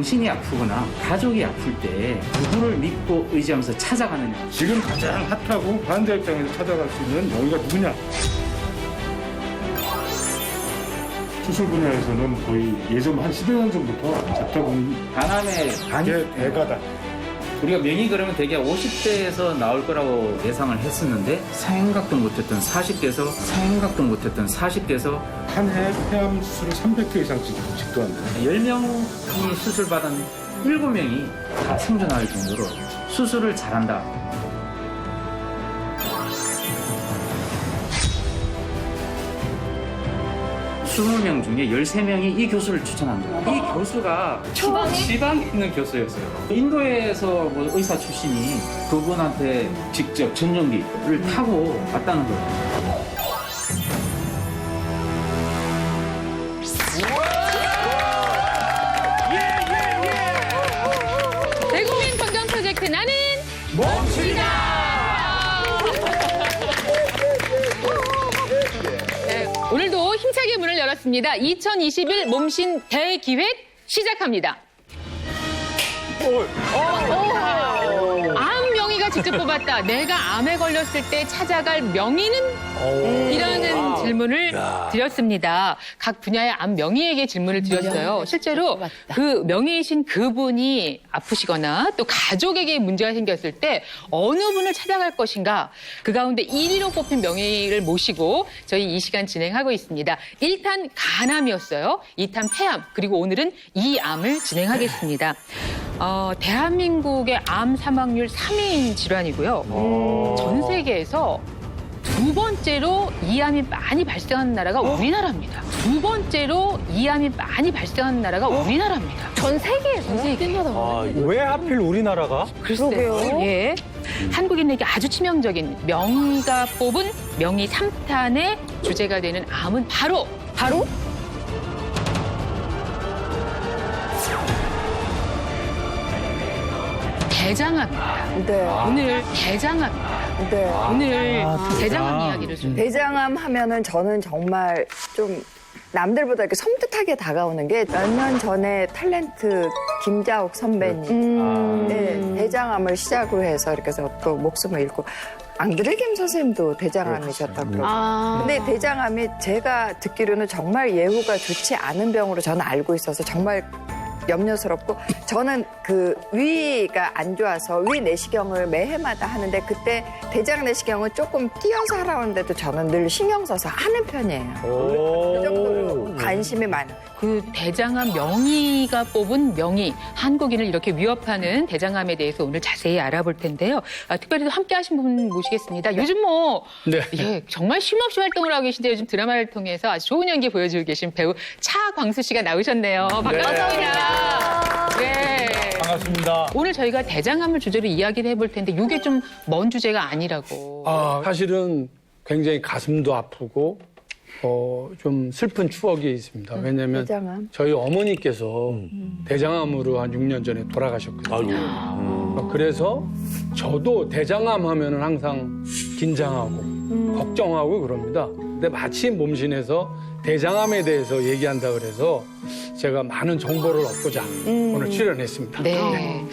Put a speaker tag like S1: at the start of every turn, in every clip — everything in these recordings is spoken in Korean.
S1: 정신이 아프거나 가족이 아플 때 누구를 믿고 의지하면서 찾아가느냐.
S2: 지금 가장 핫하고 환자 입장에서 찾아갈 수 있는 명의가 누구냐? 수술 분야에서는 거의 예전 한 10여 년 전부터 잡자군이
S1: 간암의
S2: 대가다.
S1: 우리가 명의 그러면 대개 50대에서 나올 거라고 예상을 했었는데 생각도 못했던 40대에서
S2: 한 해 폐암 수술을 300회 이상 집도한다.
S1: 10명이 수술받은 7명이 다 생존할 정도로 수술을 잘한다. 스무 명 중에 13명이 이 교수를 추천합니다. 이 교수가 지방에 있는 교수였어요. 인도에서 뭐 의사 출신이 그분한테 직접 전용기를 타고 왔다는 거예요.
S3: 대국민 건강 프로젝트 나는
S1: 멈추리다!
S3: 네, 오늘도 힘차게 문을 열었습니다. 2021 몸신 대기획 시작합니다. 암 명의가 직접 뽑았다. 내가 암에 걸렸을 때 찾아갈 명의는? 이라는 질문을 드렸습니다. 각 분야의 암 명의에게 질문을 드렸어요. 실제로 그 명의이신 그분이 아프시거나 또 가족에게 문제가 생겼을 때 어느 분을 찾아갈 것인가, 그 가운데 1위로 뽑힌 명의를 모시고 저희 이 시간 진행하고 있습니다. 1탄 간암이었어요. 2탄 폐암, 그리고 오늘은 이암을 진행하겠습니다. 대한민국의 암 사망률 3위인 질환이고요. 전 세계에서 두 번째로 이암이 많이 발생하는 나라가 우리나라입니다. 두 번째로 이암이 많이 발생하는 나라가 우리나라입니다.
S4: 전 세계에서?
S3: 전 세계.
S5: 왜 하필 우리나라가?
S3: 글쎄요. 예. 한국인에게 아주 치명적인 명의가 뽑은 명의 3탄의 주제가 되는 암은 바로 대장암입니다.
S4: 네.
S3: 오늘 대장암입니다.
S4: 네.
S3: 오늘 대장암 이야기를 좀.
S4: 대장암 하면은 저는 정말 좀 남들보다 이렇게 섬뜩하게 다가오는 게 몇 년 전에 탤런트 김자옥 선배님 네, 대장암을 시작으로 해서 이렇게 해서 또 목숨을 잃고 앙드레 김 선생님도 대장암이셨다고 그러고 근데 대장암이 제가 듣기로는 정말 예후가 좋지 않은 병으로 저는 알고 있어서 정말 염려스럽고 저는 그 위가 안 좋아서 위 내시경을 매해마다 하는데 그때 대장 내시경은 조금 뛰어서 하라는데도 저는 늘 신경 써서 하는 편이에요. 그 정도로 관심이 많아요.
S3: 그 대장암 명의가 뽑은 명의, 한국인을 이렇게 위협하는 대장암에 대해서 오늘 자세히 알아볼 텐데요. 특별히 함께 하신 분 모시겠습니다. 요즘 예, 정말 쉼없이 활동을 하고 계신데 요즘 드라마를 통해서 아주 좋은 연기 보여주고 계신 배우 차광수 씨가 나오셨네요. 반갑습니다. 네.
S5: 반갑습니다.
S3: 오늘 저희가 대장암을 주제로 이야기를 해볼 텐데 이게 좀 먼 주제가 아니라고.
S5: 사실은 굉장히 가슴도 아프고 좀 슬픈 추억이 있습니다. 왜냐하면
S4: 대장암.
S5: 저희 어머니께서 대장암으로 한 6년 전에 돌아가셨거든요. 그래서 저도 대장암 하면은 항상 긴장하고 걱정하고 그럽니다. 근데 마침 몸신에서 대장암에 대해서 얘기한다 그래서 제가 많은 정보를 얻고자 오늘 출연했습니다.
S3: 네.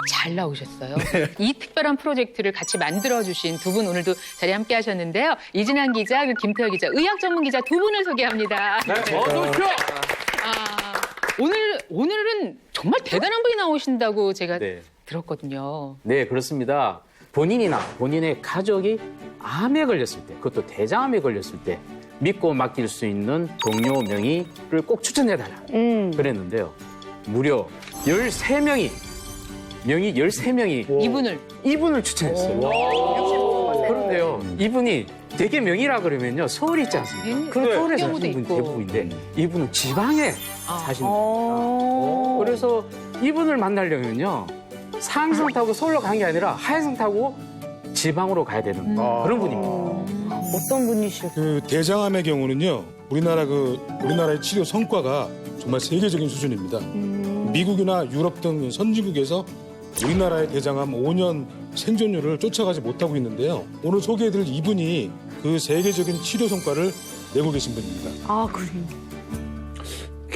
S3: 잘 나오셨어요. 이 특별한 프로젝트를 같이 만들어주신 두 분 오늘도 자리에 함께 하셨는데요. 이진환 기자, 그리고 김태열 기자, 의학 전문 기자 두 분을 소개합니다.
S5: 어서 오십시오.
S3: 오늘은 정말 대단한 분이 나오신다고 제가
S6: 네.
S3: 들었거든요.
S6: 네, 그렇습니다. 본인이나 본인의 가족이 암에 걸렸을 때, 그것도 대장암에 걸렸을 때 믿고 맡길 수 있는 동료 명의를 꼭 추천해달라 그랬는데요. 무려 13명이 명의 13명이 이분을 추천했어요. 그런데요, 이분이 되게 명의라 그러면요, 서울에 있지 않습니까? 그럼 서울에
S3: 경우도
S6: 사시는 분이
S3: 있고.
S6: 대부분인데 이분은 지방에 사시는 분입니다. 그래서 이분을 만나려면요, 상성 타고 서울로 가는 게 아니라 하얀성 타고 지방으로 가야 되는 그런 분입니다.
S4: 어떤 분이실까요?
S2: 그 대장암의 경우는요, 우리나라의 치료 성과가 정말 세계적인 수준입니다. 미국이나 유럽 등 선진국에서 우리나라의 대장암 5년 생존율을 쫓아가지 못하고 있는데요. 오늘 소개해드릴 이분이 그 세계적인 치료 성과를 내고 계신 분입니다.
S4: 그래요?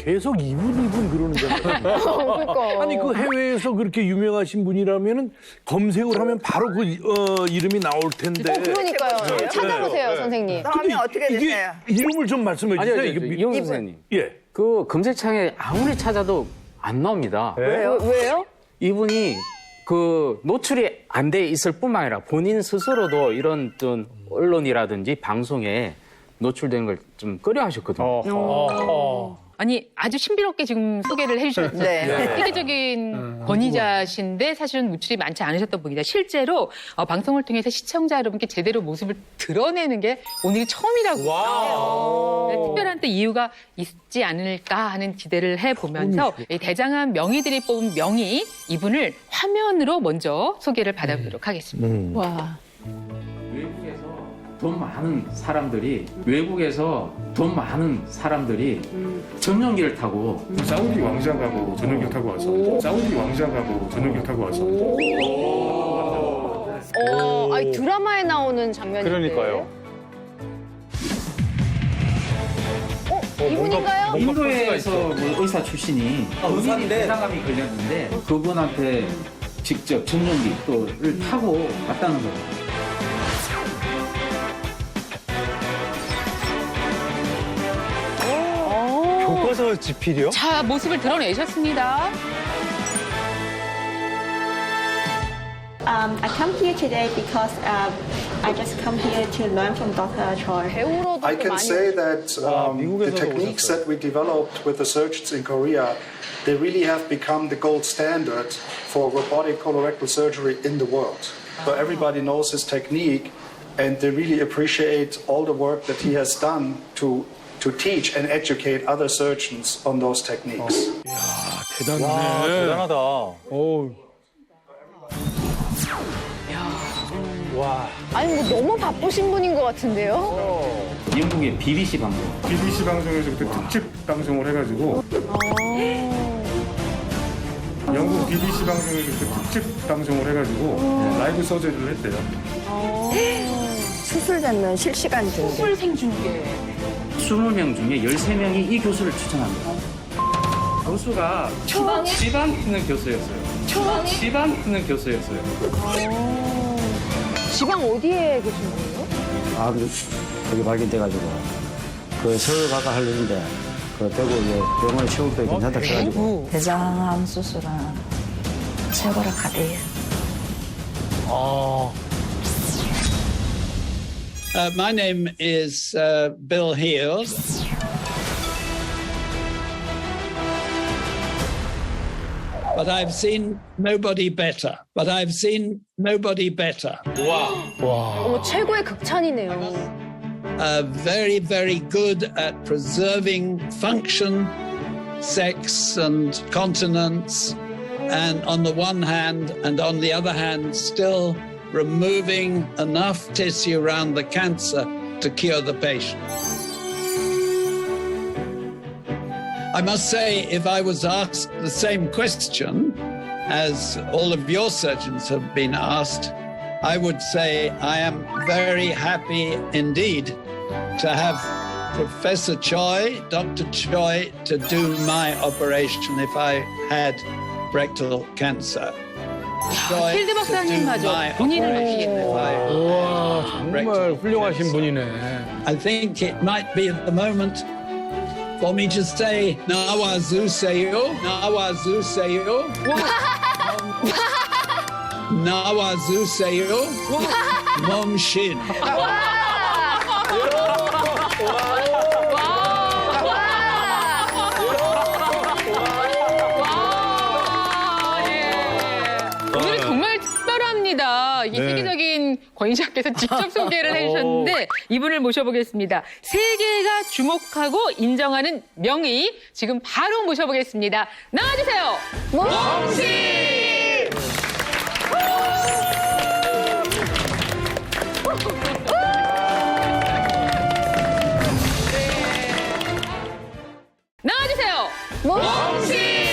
S7: 계속 이분 그러는잖아요.
S4: 그러니까.
S7: 아니 그 해외에서 그렇게 유명하신 분이라면은 검색을 하면 바로 그 이름이 나올 텐데.
S8: 그러니까요.
S7: 네.
S8: 찾아보세요,
S7: 네.
S8: 선생님.
S4: 성함이 어떻게
S7: 이게
S4: 되세요?
S7: 이름을 좀 말씀해 주세요.
S6: 아니요,
S7: 이게
S6: 이용 선생님.
S7: 예.
S6: 그 검색창에 아무리 찾아도 안 나옵니다.
S8: 왜요?
S6: 이분이 그 노출이 안 돼 있을 뿐만 아니라 본인 스스로도 이런 어떤 언론이라든지 방송에 노출되는 걸 좀 꺼려 하셨거든요.
S3: 아니 아주 신비롭게 지금 소개를 해주셨죠.
S4: 네.
S3: 세계적인 권위자신데 사실은 노출이 많지 않으셨던 분이다. 실제로 방송을 통해서 시청자 여러분께 제대로 모습을 드러내는 게 오늘이 처음이라고 해요. 네, 특별한 또 이유가 있지 않을까 하는 기대를 해보면서 이 대장암 명의들이 뽑은 명의 이분을 화면으로 먼저 소개를 받아보도록 하겠습니다.
S8: 와.
S1: 외국에서 돈 많은 사람들이 전용기를 타고
S2: 사우디 왕자가고 전용기를 타고 와서
S8: 아니, 드라마에 나오는 장면인데.
S5: 그러니까요.
S8: 이분인가요?
S1: 인도에서 뭐 의사 출신이 본인이 대장암이 걸렸는데 그분한테 직접 전용기를 타고 왔다는 거예요.
S5: 교과서 지필이요?
S3: 자, 모습을 드러내셨습니다.
S9: I come here today because I just come here to learn from Dr. Choi.
S8: 배우로도
S10: I can
S8: 많이.
S10: say that the
S5: 미국에서
S10: techniques that we developed with the surgeons in Korea, they really have become the gold standard for robotic colorectal surgery in the world. So everybody knows his technique, and they really appreciate all the work that he has done to teach and educate other surgeons on those techniques.
S5: 대단하네. 대단하다. 오. 와.
S8: 아니, 뭐 너무 바쁘신 분인 것 같은데요?
S1: 영국의 BBC 방송.
S2: BBC 방송에서 그때 특집 방송을 해가지고 영국 BBC 방송에서 그때 특집 방송을 해가지고 라이브 서저리를 했대요.
S4: 수술 장면 실시간 중계.
S3: 술 생중계.
S1: 20명 중에 13명이 이 교수를 추천합니다. 교수가 지방에 있는 교수였어요. 지방에 있는 교수였어요.
S8: 지방 어디에 계신 거예요?
S11: 암 그게 발견돼가지고 그 서울 가까 하려는데 그 대구 이제 병원에 치울 때 괜찮다 해가지고
S4: 대장암 수술은 최고로 가대요.
S12: My name is Bill Heels. But I've seen nobody better.
S8: 어머, 최고의 극찬이네요.
S12: Very, very good at preserving function, sex, and continence. And on the one hand, and on the other hand, still removing enough tissue around the cancer to cure the patient. I must say, if I was asked the same question as all of your surgeons have been asked, I would say I am very happy indeed to have Professor Choi, Dr. Choi, to do my operation if I had rectal cancer.
S3: 필드 박사님마저 본인을 느끼겠네요.
S5: 와, 정말 훌륭하신 분이네.
S12: I think it might be at the moment for me to say 나와주세요, 나와주세요, 나와주세요, 몸신.
S3: 오늘은 정말 특별합니다. 이 세계적인 권위자께서 직접 소개를 해주셨는데 이분을 모셔보겠습니다. 세계가 주목하고 인정하는 명의 지금 바로 모셔보겠습니다. 나와주세요. 몸씨! 나와주세요. 몸씨!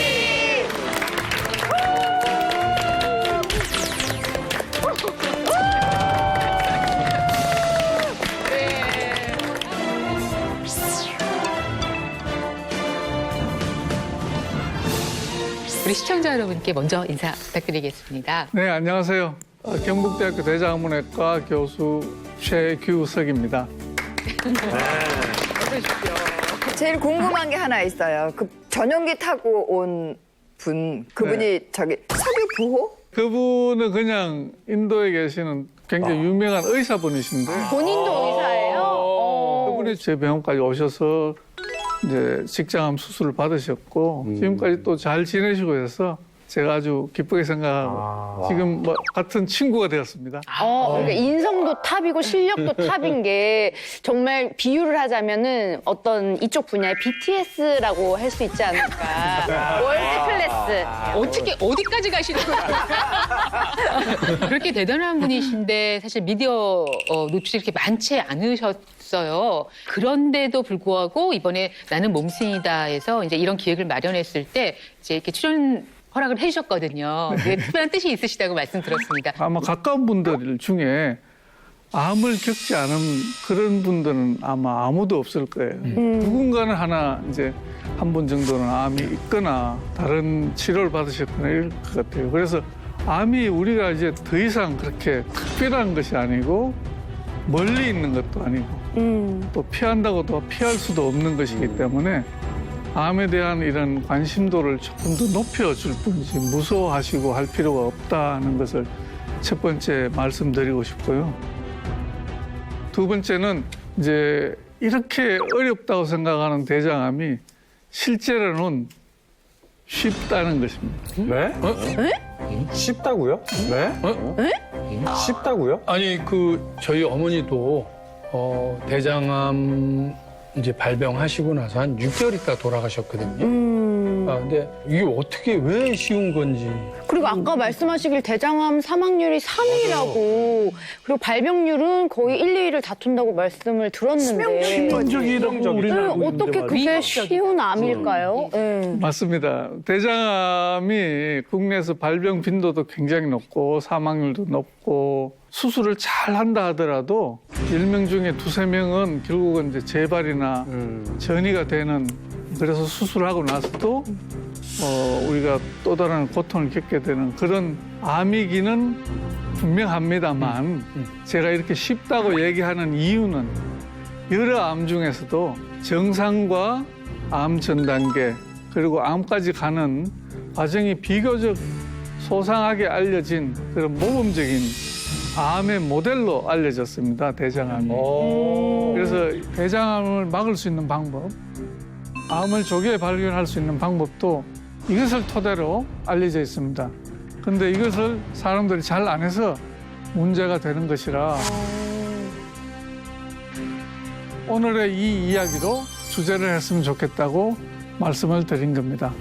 S3: 우리 시청자 여러분께 먼저 인사 부탁드리겠습니다.
S13: 네, 안녕하세요. 경북대학교 대장암문외과 교수 최규석입니다.
S4: 제일 궁금한 게 하나 있어요. 그 전용기 타고 온 분, 그분이 저기 석유 부호?
S13: 그분은 그냥 인도에 계시는 굉장히 유명한 의사분이신데
S8: 본인도 의사예요?
S13: 그분이 제 병원까지 오셔서 이제 직장암 수술을 받으셨고 지금까지 또 잘 지내시고 해서 제가 아주 기쁘게 생각하고 지금 뭐 같은 친구가 되었습니다.
S8: 그러니까 인성도 탑이고 실력도 탑인 게 정말 비유를 하자면은 어떤 이쪽 분야의 BTS라고 할 수 있지 않을까. 월드 클래스.
S3: 어떻게 어디까지 가시는 거예요? 그렇게 대단한 분이신데 사실 미디어 노출이 이렇게 많지 않으셨어요. 그런데도 불구하고 이번에 나는 몸신이다에서 이제 이런 기획을 마련했을 때 이제 이렇게 출연 허락을 해주셨거든요. 그게 특별한 뜻이 있으시다고 말씀드렸습니다.
S13: 아마 가까운 분들 중에 암을 겪지 않은 그런 분들은 아마 아무도 없을 거예요. 누군가는 하나 이제 한 분 정도는 암이 있거나 다른 치료를 받으셨거나 이럴 것 같아요. 그래서 암이 우리가 이제 더 이상 그렇게 특별한 것이 아니고 멀리 있는 것도 아니고 또 피한다고도 피할 수도 없는 것이기 때문에 암에 대한 이런 관심도를 조금 더 높여줄 뿐이지 무서워하시고 할 필요가 없다는 것을 첫 번째 말씀드리고 싶고요. 두 번째는 이제 이렇게 어렵다고 생각하는 대장암이 실제로는 쉽다는 것입니다.
S7: 네? 쉽다고요? 네? 쉽다고요?
S5: 아니 저희 어머니도 대장암 이제 발병하시고 나서 한 6개월 있다 돌아가셨거든요. 근데 이게 어떻게 왜 쉬운 건지.
S8: 그리고 아까 말씀하시길 대장암 사망률이 3위라고 그리고 발병률은 거의 1, 2위를 다툰다고 말씀을 들었는데
S7: 치명적이라고 우리는
S8: 어떻게 그게 쉬운 암일까요? 네.
S13: 맞습니다. 대장암이 국내에서 발병 빈도도 굉장히 높고 사망률도 높고 수술을 잘 한다 하더라도 10명 중에 2~3명은 결국은 이제 재발이나 전이가 되는 그래서 수술하고 나서도 우리가 또 다른 고통을 겪게 되는 그런 암이기는 분명합니다만 제가 이렇게 쉽다고 얘기하는 이유는 여러 암 중에서도 정상과 암 전 단계 그리고 암까지 가는 과정이 비교적 소상하게 알려진 그런 모범적인 암의 모델로 알려졌습니다. 대장암이. 그래서 대장암을 막을 수 있는 방법, 암을 조기에 발견할 수 있는 방법도 이것을 토대로 알려져 있습니다. 그런데 이것을 사람들이 잘 안 해서 문제가 되는 것이라 오늘의 이 이야기로 주제를 했으면 좋겠다고 말씀을 드린 겁니다.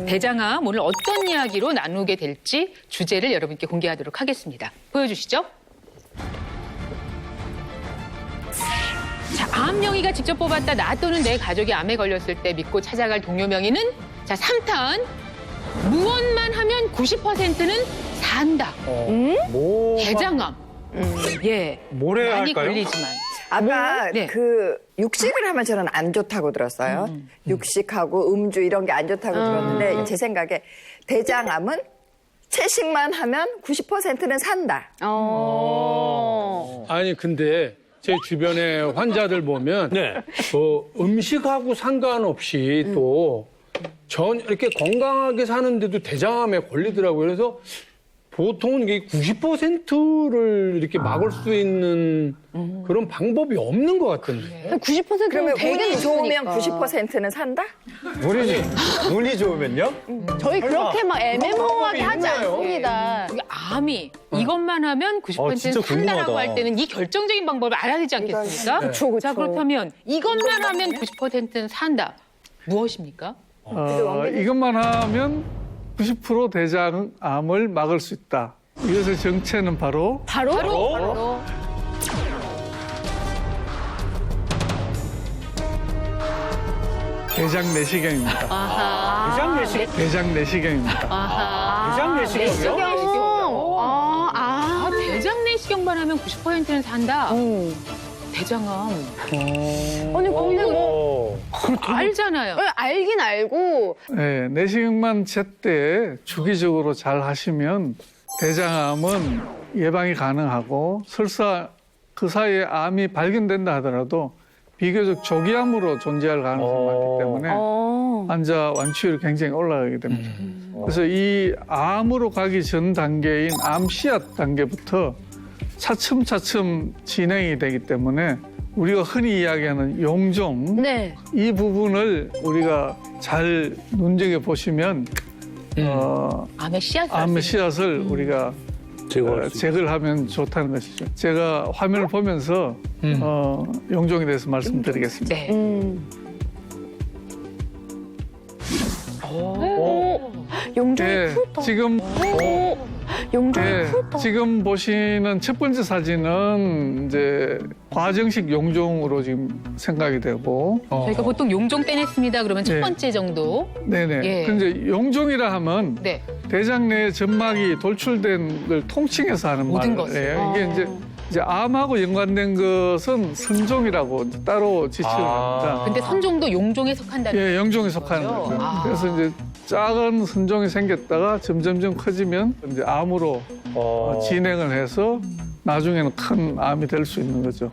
S3: 대장암 오늘 어떤 이야기로 나누게 될지 주제를 여러분께 공개하도록 하겠습니다. 보여주시죠. 자, 암 명의가 직접 뽑았다. 나 또는 내 가족이 암에 걸렸을 때 믿고 찾아갈 동료 명의는 자 3탄 무언만 하면 90%는 산다. 대장암. 예.
S7: 뭐래
S3: 많이
S7: 할까요?
S3: 걸리지만.
S4: 아까
S3: 네.
S4: 그 육식을 하면 저는 안 좋다고 들었어요. 육식하고 음주 이런 게 안 좋다고 들었는데 제 생각에 대장암은 채식만 하면 90%는 산다.
S5: 아니 근데 제 주변에 환자들 보면 음식하고 상관없이 또 전 이렇게 건강하게 사는데도 대장암에 걸리더라고요. 그래서 보통은 이게 90%를 이렇게 막을 수 있는 그런 방법이 없는 것 같은데.
S8: 90%는
S4: 그러면
S8: 되게
S4: 운이 좋으면
S8: 높으니까.
S4: 90%는 산다?
S7: 운이 좋으면요?
S8: 저희 그렇게 막 애매모호하게 하지
S7: 있나요?
S8: 않습니다.
S3: 이게 암이 이것만 하면 90%는
S7: 진짜
S3: 산다라고
S7: 궁금하다.
S3: 할 때는 이 결정적인 방법을 알아야 되지 않겠습니까?
S8: 그쵸.
S3: 자, 그렇다면 이것만 하면 90%는 산다. 무엇입니까?
S13: 이것만 하면 90% 대장암을 막을 수 있다. 이것의 정체는 바로 대장 내시경입니다.
S7: 대장 내시경?
S13: 대장 내시경입니다.
S7: 대장 내시경이요?
S3: 대장 내시경만 하면 90%는 산다. 대장암.
S8: 아니 근데 뭐
S3: 알잖아요.
S8: 알긴 알고
S13: 네, 내시경만 제때 주기적으로 잘 하시면 대장암은 예방이 가능하고 설사 그 사이에 암이 발견된다 하더라도 비교적 조기암으로 존재할 가능성이 많기 때문에 환자 완치율이 굉장히 올라가게 됩니다. 그래서 이 암으로 가기 전 단계인 암 씨앗 단계부터 차츰차츰 진행이 되기 때문에 우리가 흔히 이야기하는 용종
S8: 네.
S13: 이 부분을 우리가 잘 눈여겨보시면
S3: 암의
S13: 씨앗을 우리가 제거를 하면 좋다는 것이죠. 제가 화면을 보면서 용종에 대해서 말씀드리겠습니다.
S3: 네.
S8: 용종이
S13: 네,
S8: 크다.
S13: 지금
S8: 용종이
S13: 네,
S8: 크다.
S13: 지금 보시는 첫 번째 사진은 이제 과정식 용종으로 지금 생각이 되고
S3: 저희가 보통 용종 떼냈습니다. 그러면 첫
S13: 네.
S3: 번째 정도.
S13: 네네.
S3: 예.
S13: 근데 용종이라 하면
S3: 네.
S13: 대장 내 점막이 돌출된 걸 통칭해서 하는
S3: 모든
S13: 말이에요. 이게 이제 암하고 연관된 것은 선종이라고 따로 지칭을 합니다.
S3: 근데 선종도 용종에 속한다는
S13: 예, 용종에 속하는 거죠. 그래서 이제 작은 선종이 생겼다가 점점점 커지면 이제 암으로 진행을 해서 나중에는 큰 암이 될 수 있는 거죠.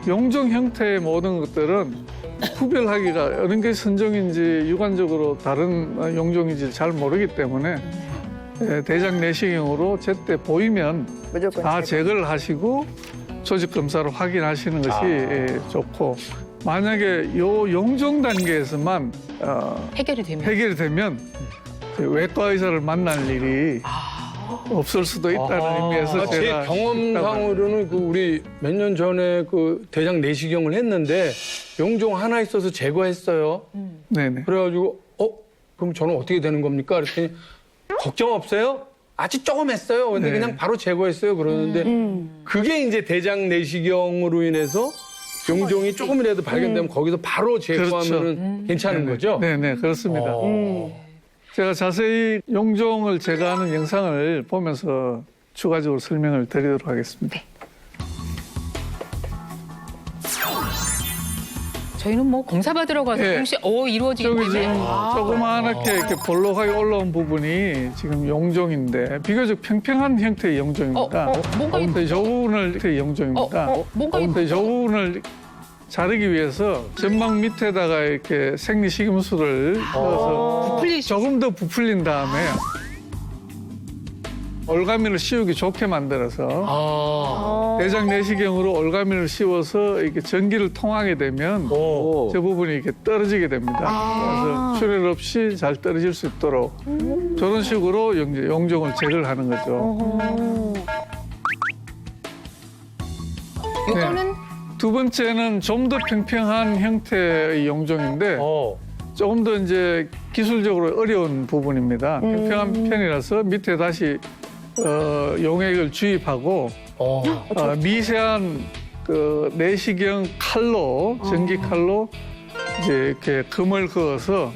S13: 용종 형태의 모든 것들은 구별하기가 어느 게 선종인지 육안적으로 다른 용종인지 잘 모르기 때문에 대장 내시경으로 제때 보이면
S4: 무조건
S13: 다 제거를 하시고 조직 검사로 확인하시는 것이 좋고 만약에 요 용종 단계에서만
S3: 해결이 되면
S13: 그 외과 의사를 만날 일이 없을 수도 있다는 의미에서
S5: 제
S13: 제가
S5: 경험상으로는 그 우리 몇 년 전에 그 대장 내시경을 했는데 용종 하나 있어서 제거했어요.
S13: 네네.
S5: 그래가지고 그럼 저는 어떻게 되는 겁니까? 그랬더니 걱정 없어요. 아직 조금 했어요. 근데
S13: 네.
S5: 그냥 바로 제거했어요. 그러는데 그게 이제 대장 내시경으로 인해서 용종이 조금이라도 발견되면 거기서 바로 제거하면 괜찮은 거죠?
S13: 네네, 그렇습니다. 제가 자세히 용종을 제거하는 영상을 보면서 추가적으로 설명을 드리도록 하겠습니다.
S3: 저희는 뭐 검사 받으러 가서
S13: 예.
S3: 혹시 이루어지기
S13: 저기
S3: 때문에
S13: 지금 조그맣게 이렇게 볼록하게 올라온 부분이 지금 용종인데 비교적 평평한 형태의 용종입니다.
S3: 뭔가
S13: 근데 저 부분을 용종입니다.
S3: 뭔가
S13: 근데 저 부분을 자르기 위해서 점막 밑에다가 이렇게 생리식염수를 넣어서 조금 더 부풀린 다음에 올가미를 씌우기 좋게 만들어서 대장 내시경으로 올가미를 씌워서 이렇게 전기를 통하게 되면 저 부분이 이렇게 떨어지게 됩니다. 그래서 출혈 없이 잘 떨어질 수 있도록 저런 식으로 용종을 제거를 하는 거죠.
S3: 이거는
S13: 두 번째는 좀 더 평평한 형태의 용종인데 조금 더 이제 기술적으로 어려운 부분입니다. 평평한 편이라서 밑에 다시 용액을 주입하고 미세한 그 내시경 칼로 전기 칼로 이제 이렇게 금을 그어서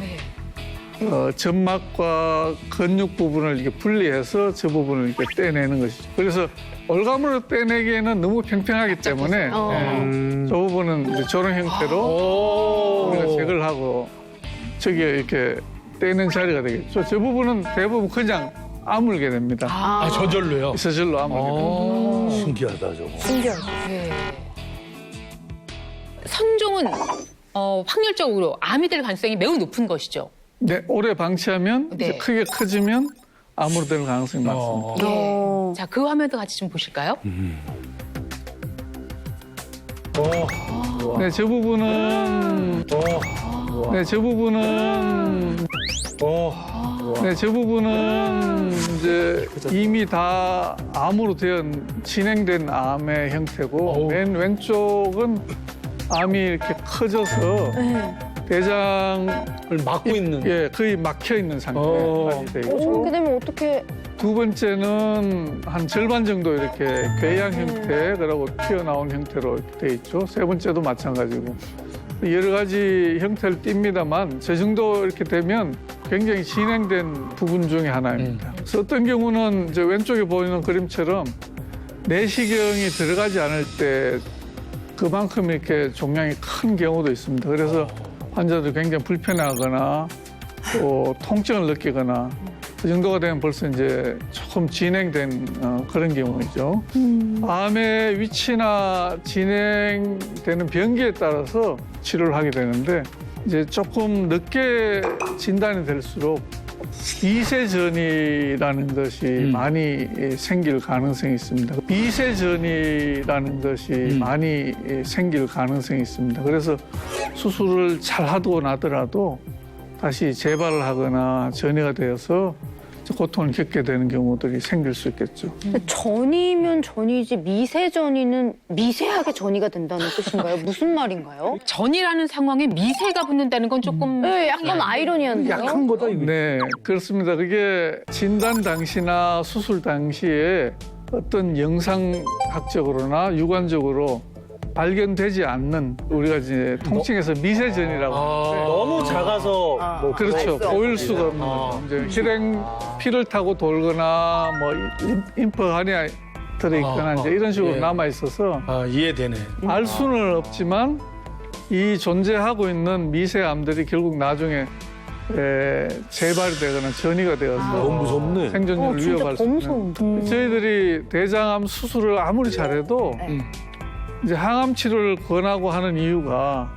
S13: 점막과 근육 부분을 이렇게 분리해서 저 부분을 이렇게 떼내는 것이죠. 그래서 올가미로 떼내기에는 너무 평평하기 때문에 저 부분은 이제 저런 형태로 우리가 제거를 하고 저기에 이렇게 떼는 자리가 되겠죠. 저 부분은 대부분 그냥 아물게 됩니다.
S5: 저절로요?
S13: 저절로 아물게 됩니다.
S7: 신기하다 저거.
S4: 신기하다.
S3: 네. 선종은 확률적으로 암이 될 가능성이 매우 높은 것이죠.
S13: 네, 오래 방치하면
S3: 네.
S13: 이제 크게 커지면 암으로 될 가능성이 많습니다.
S3: 예. 자, 그 화면도 같이 좀 보실까요?
S13: 네, 저 부분은 저 부분은 이제 이미 다 암으로 진행된 암의 형태고 맨 왼쪽은 암이 이렇게 커져서 대장을
S5: 막고 있는
S13: 거의 막혀 있는 상태까지 되어 있고
S8: 그렇게 되면 어떻게
S13: 두 번째는 한 절반 정도 이렇게 궤양 형태 그리고 튀어나온 형태로 되어 있죠. 세 번째도 마찬가지고 여러 가지 형태를 띱니다만 저 정도 이렇게 되면 굉장히 진행된 부분 중에 하나입니다. 그래서 어떤 경우는 이제 왼쪽에 보이는 그림처럼 내시경이 들어가지 않을 때 그만큼 이렇게 종양이 큰 경우도 있습니다. 그래서 환자들이 굉장히 불편해하거나 또 통증을 느끼거나 그 정도가 되면 벌써 이제 조금 진행된 그런 경우이죠. 암의 위치나 진행되는 병기에 따라서 치료를 하게 되는데 이제 조금 늦게 진단이 될수록 미세전이라는 것이 많이 생길 가능성이 있습니다. 미세전이라는 것이 많이 생길 가능성이 있습니다. 그래서 수술을 잘 하고 나더라도 다시 재발을 하거나 전이가 되어서 고통을 겪게 되는 경우들이 생길 수 있겠죠.
S8: 전이면 전이지 미세전이는 미세하게 전이가 된다는 뜻인가요? 무슨 말인가요?
S3: 전이라는 상황에 미세가 붙는다는 건 조금
S8: 네, 약간 아이러니한데요.
S7: 약한 거다 이거.
S13: 네, 그렇습니다. 그게 진단 당시나 수술 당시에 어떤 영상학적으로나 유관적으로 발견되지 않는 우리가 이제 통칭해서 미세전이라고 하는데
S14: 너무 작아서 뭐
S13: 그렇죠. 보일 수가 없는 거죠. 이제 혈행 피를 타고 돌거나 뭐 림프 안에 들어있거나 이제 이런 식으로 남아 있어서
S7: 이해되네.
S13: 알 수는 없지만 이 존재하고 있는 미세암들이 결국 나중에 재발이 되거나 전이가 되어서
S7: 너무 무섭네.
S13: 생존율을 위협할 수 있는. 저희들이 대장암 수술을 아무리 잘해도 이제 항암 치료를 권하고 하는 이유가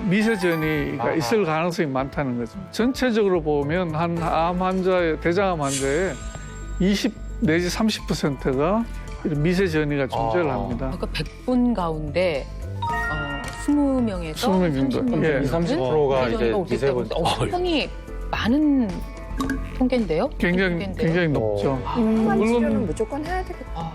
S13: 미세전이가 있을 가능성이 많다는 거죠. 전체적으로 보면 한 암 환자의 대장암 환자의 20 내지 30%가 미세전이가 존재를 합니다.
S3: 그러니까 100분 가운데 20명에서
S13: 20명 정도. 예.
S14: 30%가 이제 미세군.
S3: 상당히 많은 통계인데요?
S13: 굉장히 높죠.
S4: 항암 치료는 무조건 해야 되겠다.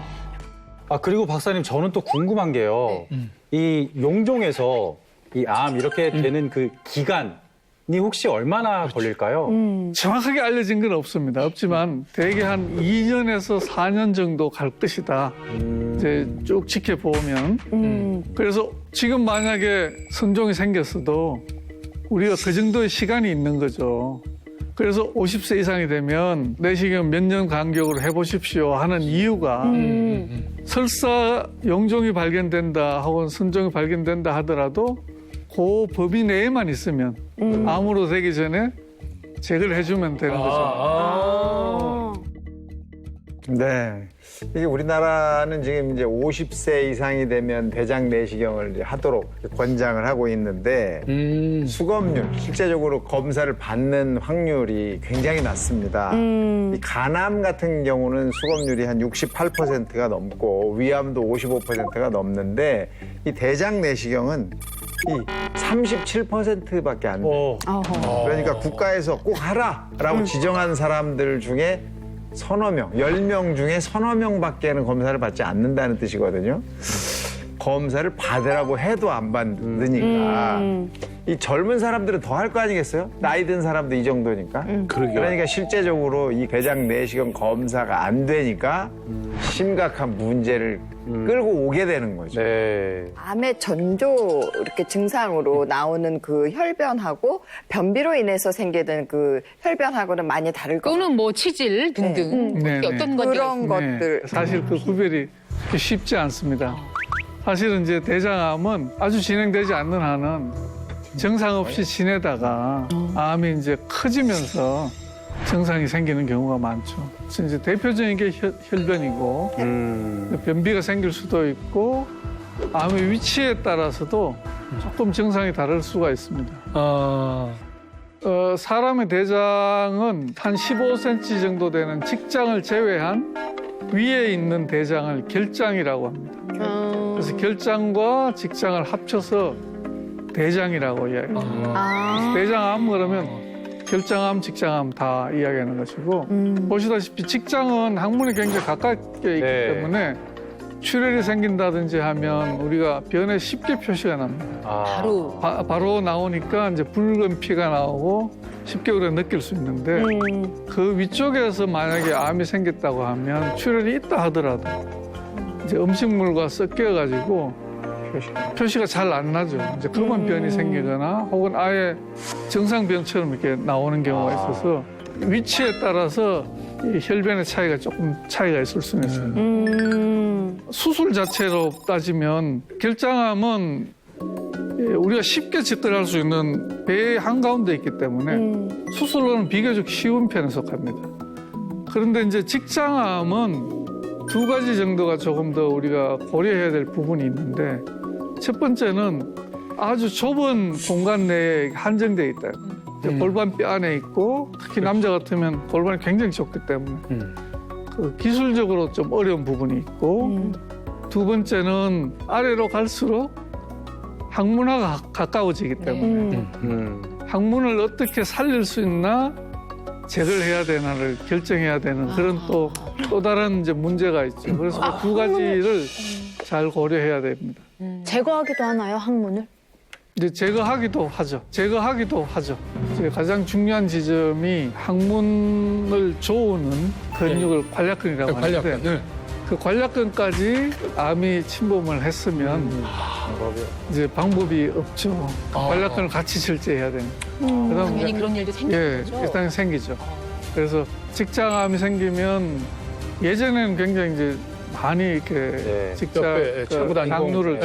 S14: 그리고 박사님 저는 또 궁금한 게요.
S3: 네.
S14: 이 용종에서 이 암 이렇게 되는 그 기간이 혹시 얼마나 걸릴까요?
S13: 정확하게 알려진 건 없습니다. 없지만 대개 한 2년에서 4년 정도 갈 것이다. 이제 쭉 지켜보면. 그래서 지금 만약에 선종이 생겼어도 우리가 그 정도의 시간이 있는 거죠. 그래서 50세 이상이 되면 내시경 몇 년 간격으로 해보십시오 하는 이유가 설사 용종이 발견된다 혹은 선종이 발견된다 하더라도 그 범위 내에만 있으면 암으로 되기 전에 제거를 해주면 되는 거죠.
S15: 네. 이게 우리나라는 지금 이제 50세 이상이 되면 대장 내시경을 이제 하도록 권장을 하고 있는데 수검률, 실제적으로 검사를 받는 확률이 굉장히 낮습니다. 이 간암 같은 경우는 수검률이 한 68%가 넘고 위암도 55%가 넘는데 이 대장 내시경은 이 37%밖에 안 돼요. 그러니까 국가에서 꼭 하라라고 지정한 사람들 중에 서너 명, 10명 중에 서너 명밖에는 검사를 받지 않는다는 뜻이거든요. 검사를 받으라고 해도 안 받으니까 이 젊은 사람들은 더 할 거 아니겠어요? 나이 든 사람도 이 정도니까. 그러니까 실제적으로 이 대장 내시경 검사가 안 되니까 심각한 문제를 끌고 오게 되는 거죠.
S4: 암의 전조 이렇게 증상으로 나오는 그 혈변하고 변비로 인해서 생기는 그 혈변하고는 많이 다를 거예요.
S3: 또는 뭐 치질 등등 어떤
S4: 그런 것들.
S13: 사실 그 구별이 쉽지 않습니다. 사실은 이제 대장암은 아주 진행되지 않는 한은 증상 없이 지내다가 암이 이제 커지면서 증상이 생기는 경우가 많죠. 이제 대표적인 게 혈변이고 변비가 생길 수도 있고 암의 위치에 따라서도 조금 증상이 다를 수가 있습니다. 사람의 대장은 한 15cm 정도 되는 직장을 제외한 위에 있는 대장을 결장이라고 합니다. 그래서 결장과 직장을 합쳐서 대장이라고 이야기합니다. 대장암 그러면 결장암, 직장암 다 이야기하는 것이고 보시다시피 직장은 항문에 굉장히 가깝게 있기 때문에 출혈이 생긴다든지 하면 우리가 변에 쉽게 표시가 납니다. 바로 나오니까 이제 붉은 피가 나오고 쉽게 우리가 느낄 수 있는데 그 위쪽에서 만약에 암이 생겼다고 하면 출혈이 있다 하더라도 이제 음식물과 섞여가지고 표시가 잘 안 나죠. 이제 검은 변이 생기거나 혹은 아예 정상변처럼 이렇게 나오는 경우가 있어서 위치에 따라서 이 혈변의 차이가 조금 차이가 있을 수는 있습니다. 수술 자체로 따지면 결장암은 우리가 쉽게 접근할 수 있는 배 한가운데 있기 때문에 수술로는 비교적 쉬운 편에 속합니다. 그런데 이제 직장암은 두 가지 정도가 조금 더 우리가 고려해야 될 부분이 있는데 첫 번째는 아주 좁은 공간 내에 한정되어 있다. 골반 뼈 안에 있고 특히 남자 같으면 골반이 굉장히 좁기 때문에 그 기술적으로 좀 어려운 부분이 있고 두 번째는 아래로 갈수록 항문화가 가까워지기 때문에 항문을 어떻게 살릴 수 있나 제거를 해야 되나를 결정해야 되는 그런 또 다른 이제 문제가 있죠. 그래서 그 두 가지를 잘 고려해야 됩니다.
S8: 제거하기도 하나요, 항문을?
S13: 이제 제거하기도 하죠. 이제 가장 중요한 지점이 항문을 조우는 근육을 관략근이라고 하는데 그 관략근까지 암이 침범을 했으면 이제 방법이 없죠. 관략근을 같이 실제해야 되는.
S3: 당연히 그런 일도 생기는 거죠?
S13: 일단 생기죠. 그래서 직장암이 생기면 예전에는 굉장히 이제 많이 이렇게 장루를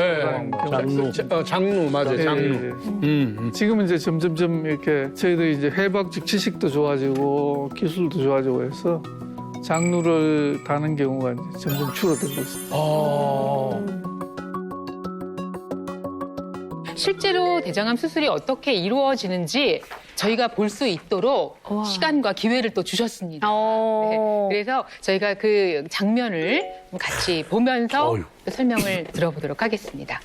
S5: 장루 맞아요. 장루.
S13: 지금은 이제 점점점 이렇게 저희들이 이제 해박직 지식도 좋아지고 기술도 좋아지고 해서 장루를 다는 경우가 이제 점점 줄어들고 있습니다.
S3: 실제로 대장암 수술이 어떻게 이루어지는지 저희가 볼 수 있도록 시간과 기회를 또 주셨습니다. 네, 그래서 저희가 그 장면을 같이 보면서 설명을 들어보도록 하겠습니다.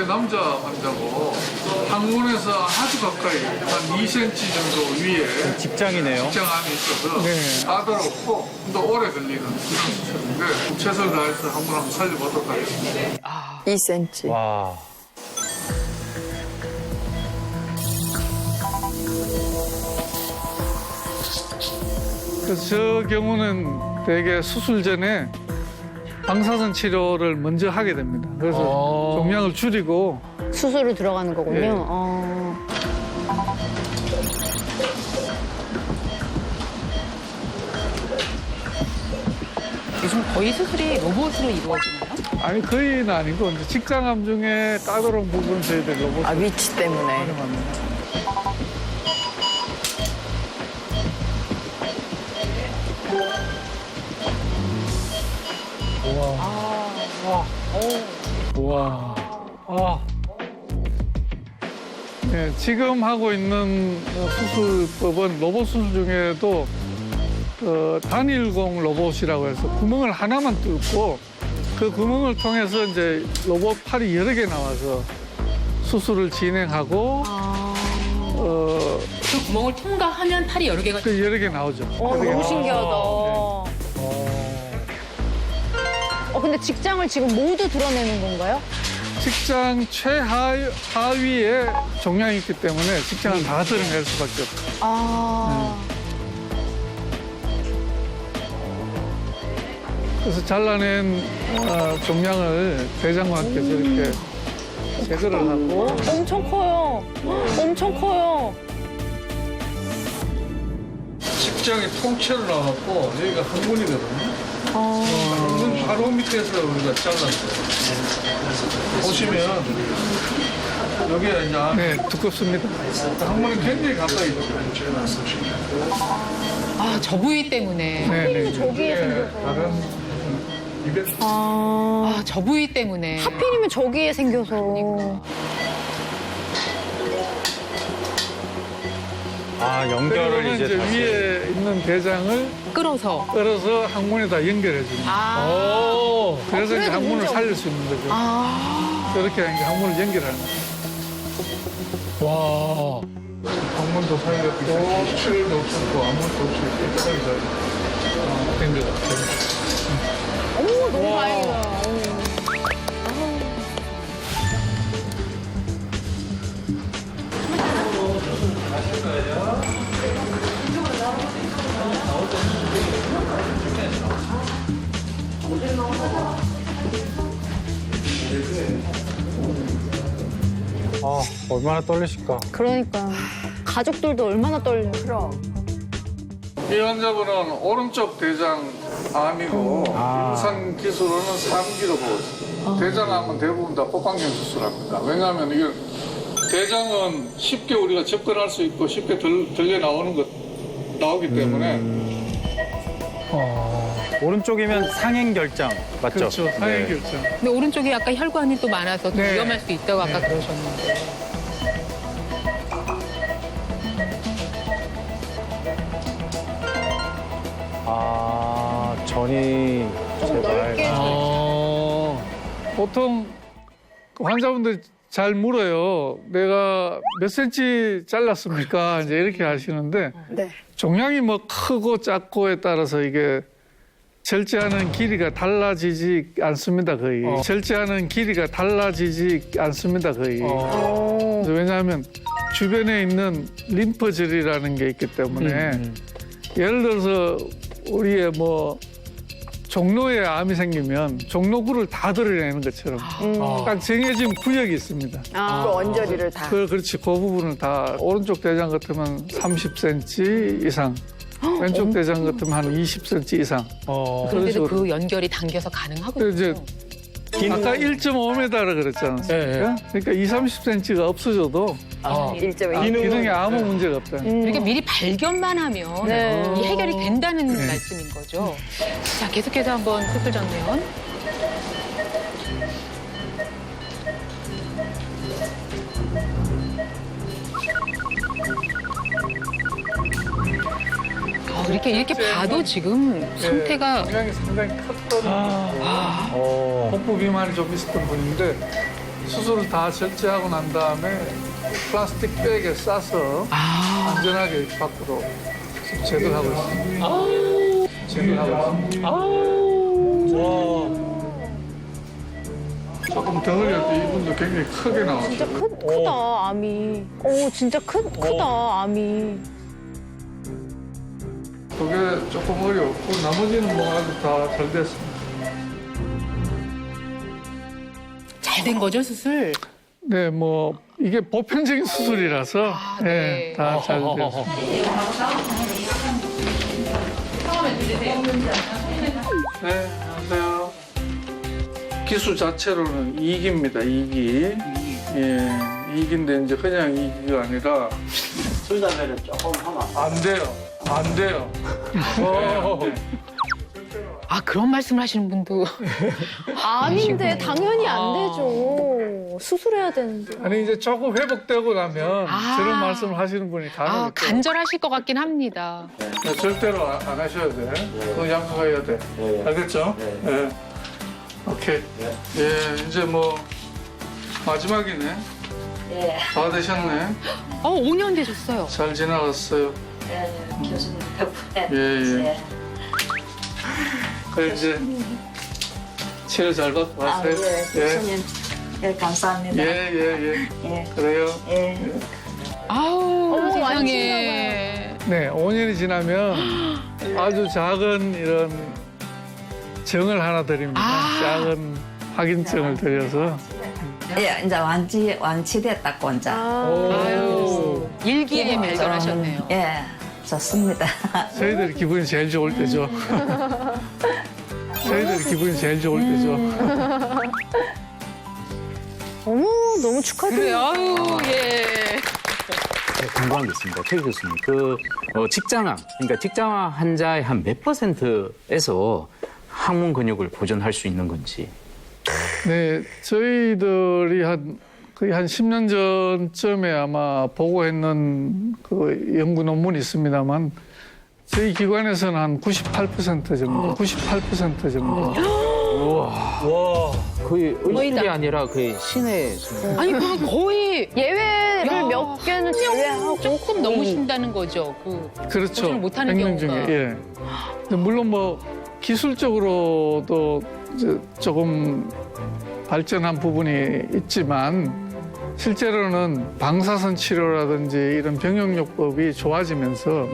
S13: 남자 환자고 항문에서 아주 가까이 한 2cm 정도 위에
S14: 직장이네요.
S13: 직장암이 있어서 까다롭고 또 오래 걸리는 그런 수술인데 최선을 다해서 한번 살려보도록 하겠습니다.
S4: 2cm.
S14: 와.
S13: 그래서 저 경우는 대개 수술 전에 방사선 치료를 먼저 하게 됩니다. 그래서 종양을 줄이고
S8: 수술을 들어가는 거군요.
S3: 요즘 거의 수술이 로봇으로 이루어지나요?
S13: 아니 거의는 아니고 이제 직장암 중에 까다로운 부분 저희들 로봇
S4: 위치 때문에.
S13: 활용합니다. 네, 지금 하고 있는 수술법은 로봇 수술 중에도 단일공 로봇이라고 해서 구멍을 하나만 뚫고 그 구멍을 통해서 이제 로봇 팔이 여러 개 나와서 수술을 진행하고
S3: 그 구멍을 통과하면 팔이 여러 개가
S13: 여러 개 나오죠.
S8: 너무 신기하다. 근데 직장을 지금 모두 드러내는 건가요?
S13: 직장 최하위에 종양이 있기 때문에 직장을 다 드러낼 수밖에 없어요. 그래서 잘라낸 종양을 대장과 함께 저렇게 제거를 하고
S8: 엄청 커요. 엄청 커요.
S13: 직장이 통째로 나왔고 여기가 항문이거든요. 항문 바로 밑에서 우리가 잘랐어요. 보시면 여기가 이제 두껍습니다. 항문이 굉장히 가까이 있죠.
S3: 저 부위 때문에.
S8: 하필이면 저기에 생겨서.
S3: 저 부위 때문에.
S8: 하필이면 저기에 생겨서.
S14: 연결을 이제 다시.
S13: 위에 있는 대장을
S3: 끌어서
S13: 항문에다 연결해 줍니다. 그래서 이제 항문을 살릴 수 있는 거죠. 그렇게 이제 항문을 연결하는 거죠. 와. 항문도 살렸고, 출혈도 없었고, 아무것도 없이 깨끗하게 잘 됩니다.
S8: 너무 다행이다.
S14: 얼마나 떨리실까.
S8: 그러니까 가족들도 얼마나 떨려.
S4: 그럼.
S13: 이 환자분은 오른쪽 대장 암이고 임상 기술로는 3기로 보고 있습니다. 대장암은 대부분 다 복강경 수술합니다. 왜냐하면 이게 대장은 쉽게 우리가 접근할 수 있고 쉽게 들려 나오기 때문에
S14: 오른쪽이면 상행결장 맞죠?
S13: 그렇죠. 상행결장.
S3: 근데 오른쪽에 아까 혈관이 또 많아서 더
S13: 네.
S3: 위험할 수 있다고 아까 그러셨는데.
S14: 전이 제발.
S13: 보통 환자분들 잘 물어요. 내가 몇 센치 잘랐습니까? 이제 이렇게 하시는데
S4: 네.
S13: 종양이 뭐 크고 작고에 따라서 이게 절제하는 길이가 달라지지 않습니다, 거의. 절제하는 길이가 달라지지 않습니다, 거의. 그래서 왜냐하면 주변에 있는 림프절이라는 게 있기 때문에 예를 들어서 우리의 뭐 종로에 암이 생기면 종로구를 다 드러내는 것처럼 딱 정해진 구역이 있습니다.
S4: 그 언저리를 다.
S13: 그렇지. 그 부분을 다 오른쪽 대장 같으면 30cm 이상, 왼쪽 대장 같으면 한 20cm 이상.
S3: 그런데도 그 연결이 당겨서 가능하거든요.
S13: 이제 아까 1.5m라 그랬지 않습니까? 그러니까 20-30cm가 없어져도
S4: 1.2.
S13: 기능에 아무 문제가 없다.
S3: 이렇게 미리 발견만 하면
S8: 네.
S3: 이 해결이 된다는 말씀인 거죠. 자, 계속해서 한번 수술 장면. 이렇게 봐도 지금 상태가
S13: 종양이 상당히 컸던 복부 비만이 좀 있었던 분인데 수술을 다 절제하고 난 다음에 플라스틱 백에 싸서 안전하게 밖으로 제거하고 있습니다. 제거하고 있습니다. 조금 더 흘려도 이분도 굉장히 크게 나왔어요.
S8: 진짜 크다 암이. 오 진짜 크다 암이.
S13: 그게 조금 어려웠고 나머지는 뭐 아주 다 잘 됐습니다.
S3: 잘 된 거죠, 수술?
S13: 네, 뭐 이게 보편적인 수술이라서
S3: 네.
S13: 다 잘 됐습니다. 네, 안녕하세요. 기수 자체로는 2기입니다, 2기. 예, 2기인데 이제 그냥 2기가 아니라
S11: 술담배를 조금 하면
S13: 안 돼요. 안 돼요.
S3: 아, 그런 말씀을 하시는 분도.
S8: 암인데 당연히 안 되죠. 수술해야 되는데.
S13: 아니 이제 조금 회복되고 나면 저런 말씀을 하시는 분이 가능해요.
S3: 간절하실 것 같긴 합니다.
S13: 네, 절대로 안 하셔야 돼. 그거 양보해야 돼. 알겠죠? 네. 오케이. 예, 이제 뭐 마지막이네. 다 되셨네.
S3: 5년 되셨어요.
S13: 잘 지나갔어요.
S9: 교수님 덕분에.
S13: 예. 그래 이제 치료 잘 받고 가세요.
S9: 교수님. 예, 감사합니다.
S13: 예.
S9: 예.
S13: 그래요.
S9: 예.
S3: 아우,
S8: 어머,
S3: 세상에.
S13: 네, 5년이 지나면 아주 작은 이런 정을 하나 드립니다. 작은 확인증을 드려서.
S9: 예, 이제 완치됐다고 이제.
S3: 아유, 일기에 발견하셨네요.
S9: 예, 좋습니다.
S13: 저희들이 기분이 제일 좋을 때죠. 저희들이 기분이 제일 좋을 때죠.
S8: 어머 너무 축하드려요.
S3: 그래요. 아유, 예.
S6: 궁금한 게 있습니다. 최 교수님. 직장암, 그러니까 직장암 환자의 한 몇 %에서 항문 근육을 보존할 수 있는 건지.
S13: 네, 저희들이 거의 한 10년 전쯤에 아마 보고했는 그 연구 논문이 있습니다만 저희 기관에서는 한 98% 정도, 98% 정도.
S6: 와, 거의 의술이 아니라 거의 신의 수준.
S3: 아니, 그럼 거의
S8: 예외를 몇 개는 제외하고
S3: 조금 넘으신다는 거죠.
S13: 그렇죠.
S3: 보존을 못하는
S13: 100명
S3: 경우가.
S13: 중에. 예. 근데 물론 뭐 기술적으로도 조금 발전한 부분이 있지만 실제로는 방사선 치료라든지 이런 병용요법이 좋아지면서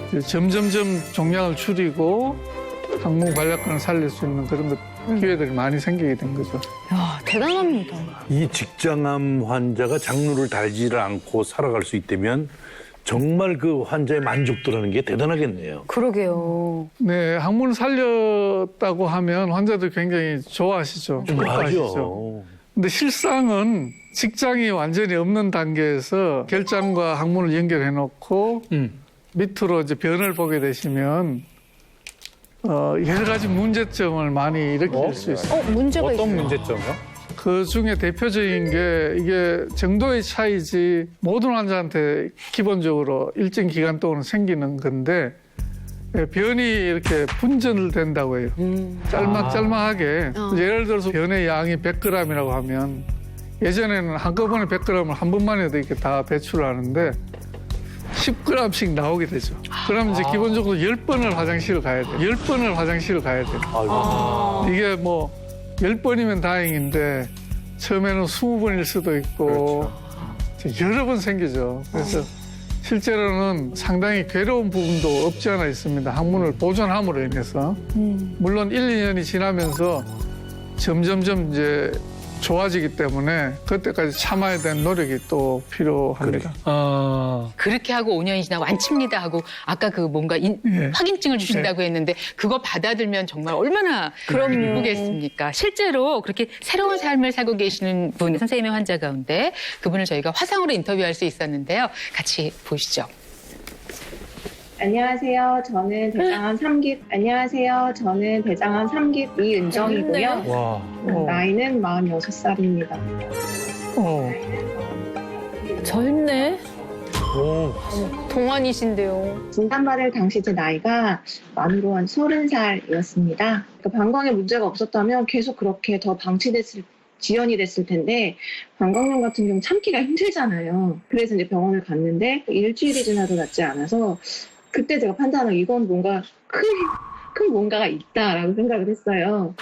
S13: 이제 점점점 종양을 줄이고 항문 관략근을 살릴 수 있는 그런 기회들이 많이 생기게 된 거죠.
S3: 야,
S8: 대단합니다.
S7: 이 직장암 환자가 장르를 달지를 않고 살아갈 수 있다면 정말 그 환자의 만족도라는 게 대단하겠네요.
S8: 그러게요.
S13: 네, 항문을 살렸다고 하면 환자들 굉장히 좋아하시죠.
S7: 좋아하죠.
S13: 근데 실상은 직장이 완전히 없는 단계에서 결장과 항문을 연결해 놓고 밑으로 이제 변을 보게 되시면 여러 가지 문제점을 많이 일으킬 수 있어요.
S8: 문제가
S14: 어떤
S8: 있어요.
S14: 문제점이요?
S13: 그 중에 대표적인 게 이게 정도의 차이지 모든 환자한테 기본적으로 일정 기간 동안 생기는 건데 변이 이렇게 분전을 된다고 해요. 짤막짤막하게. 예를 들어서 변의 양이 100g이라고 하면 예전에는 한꺼번에 100g을 한 번만 해도 이렇게 다 배출을 하는데 10g씩 나오게 되죠. 그럼 이제 기본적으로 10번을 화장실을 가야 돼요. 10번을 화장실을 가야 돼요. 이게 뭐 10번이면 다행인데 처음에는 20번일 수도 있고 여러 번 생기죠. 그래서 실제로는 상당히 괴로운 부분도 없지 않아 있습니다. 항문을 보존함으로 인해서. 물론 1, 2년이 지나면서 점점점 이제 좋아지기 때문에 그때까지 참아야 되는 노력이 또 필요합니다.
S3: 그렇게 하고 5년이 지나고 안 칩니다 하고 아까 그 뭔가 확인증을 주신다고 했는데 그거 받아들면 정말 얼마나 기쁘겠습니까? 실제로 그렇게 새로운 삶을 살고 계시는 분, 선생님의 환자 가운데 그분을 저희가 화상으로 인터뷰할 수 있었는데요. 같이 보시죠.
S9: 안녕하세요. 저는 대장암 3기. 안녕하세요. 저는 대장암 3기 이은정이고요. 나이는 46살입니다.
S8: 젊네. 동안이신데요.
S9: 진단받을 당시 제 나이가 만으로 한 30살이었습니다. 그러니까 방광에 문제가 없었다면 계속 그렇게 더 지연이 됐을 텐데 방광염 같은 경우 참기가 힘들잖아요. 그래서 이제 병원을 갔는데 일주일이 지나도 낫지 않아서 그때 제가 판단하고 이건 뭔가 큰 뭔가가 있다라고 생각을 했어요.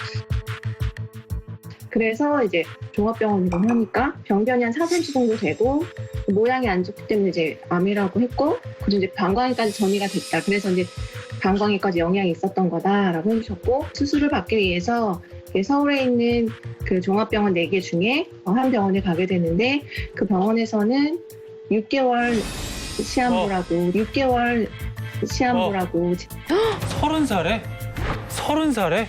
S9: 그래서 이제 종합병원으로 하니까 병변이 한 4cm 정도 되고 모양이 안 좋기 때문에 이제 암이라고 했고 그리고 이제 방광에까지 전이가 됐다. 그래서 이제 방광에까지 영향이 있었던 거다라고 해주셨고 수술을 받기 위해서 서울에 있는 그 종합병원 4개 중에 한 병원에 가게 되는데 그 병원에서는 6개월 시한부라고 6개월 시한부라고
S14: 30살에? 30살에?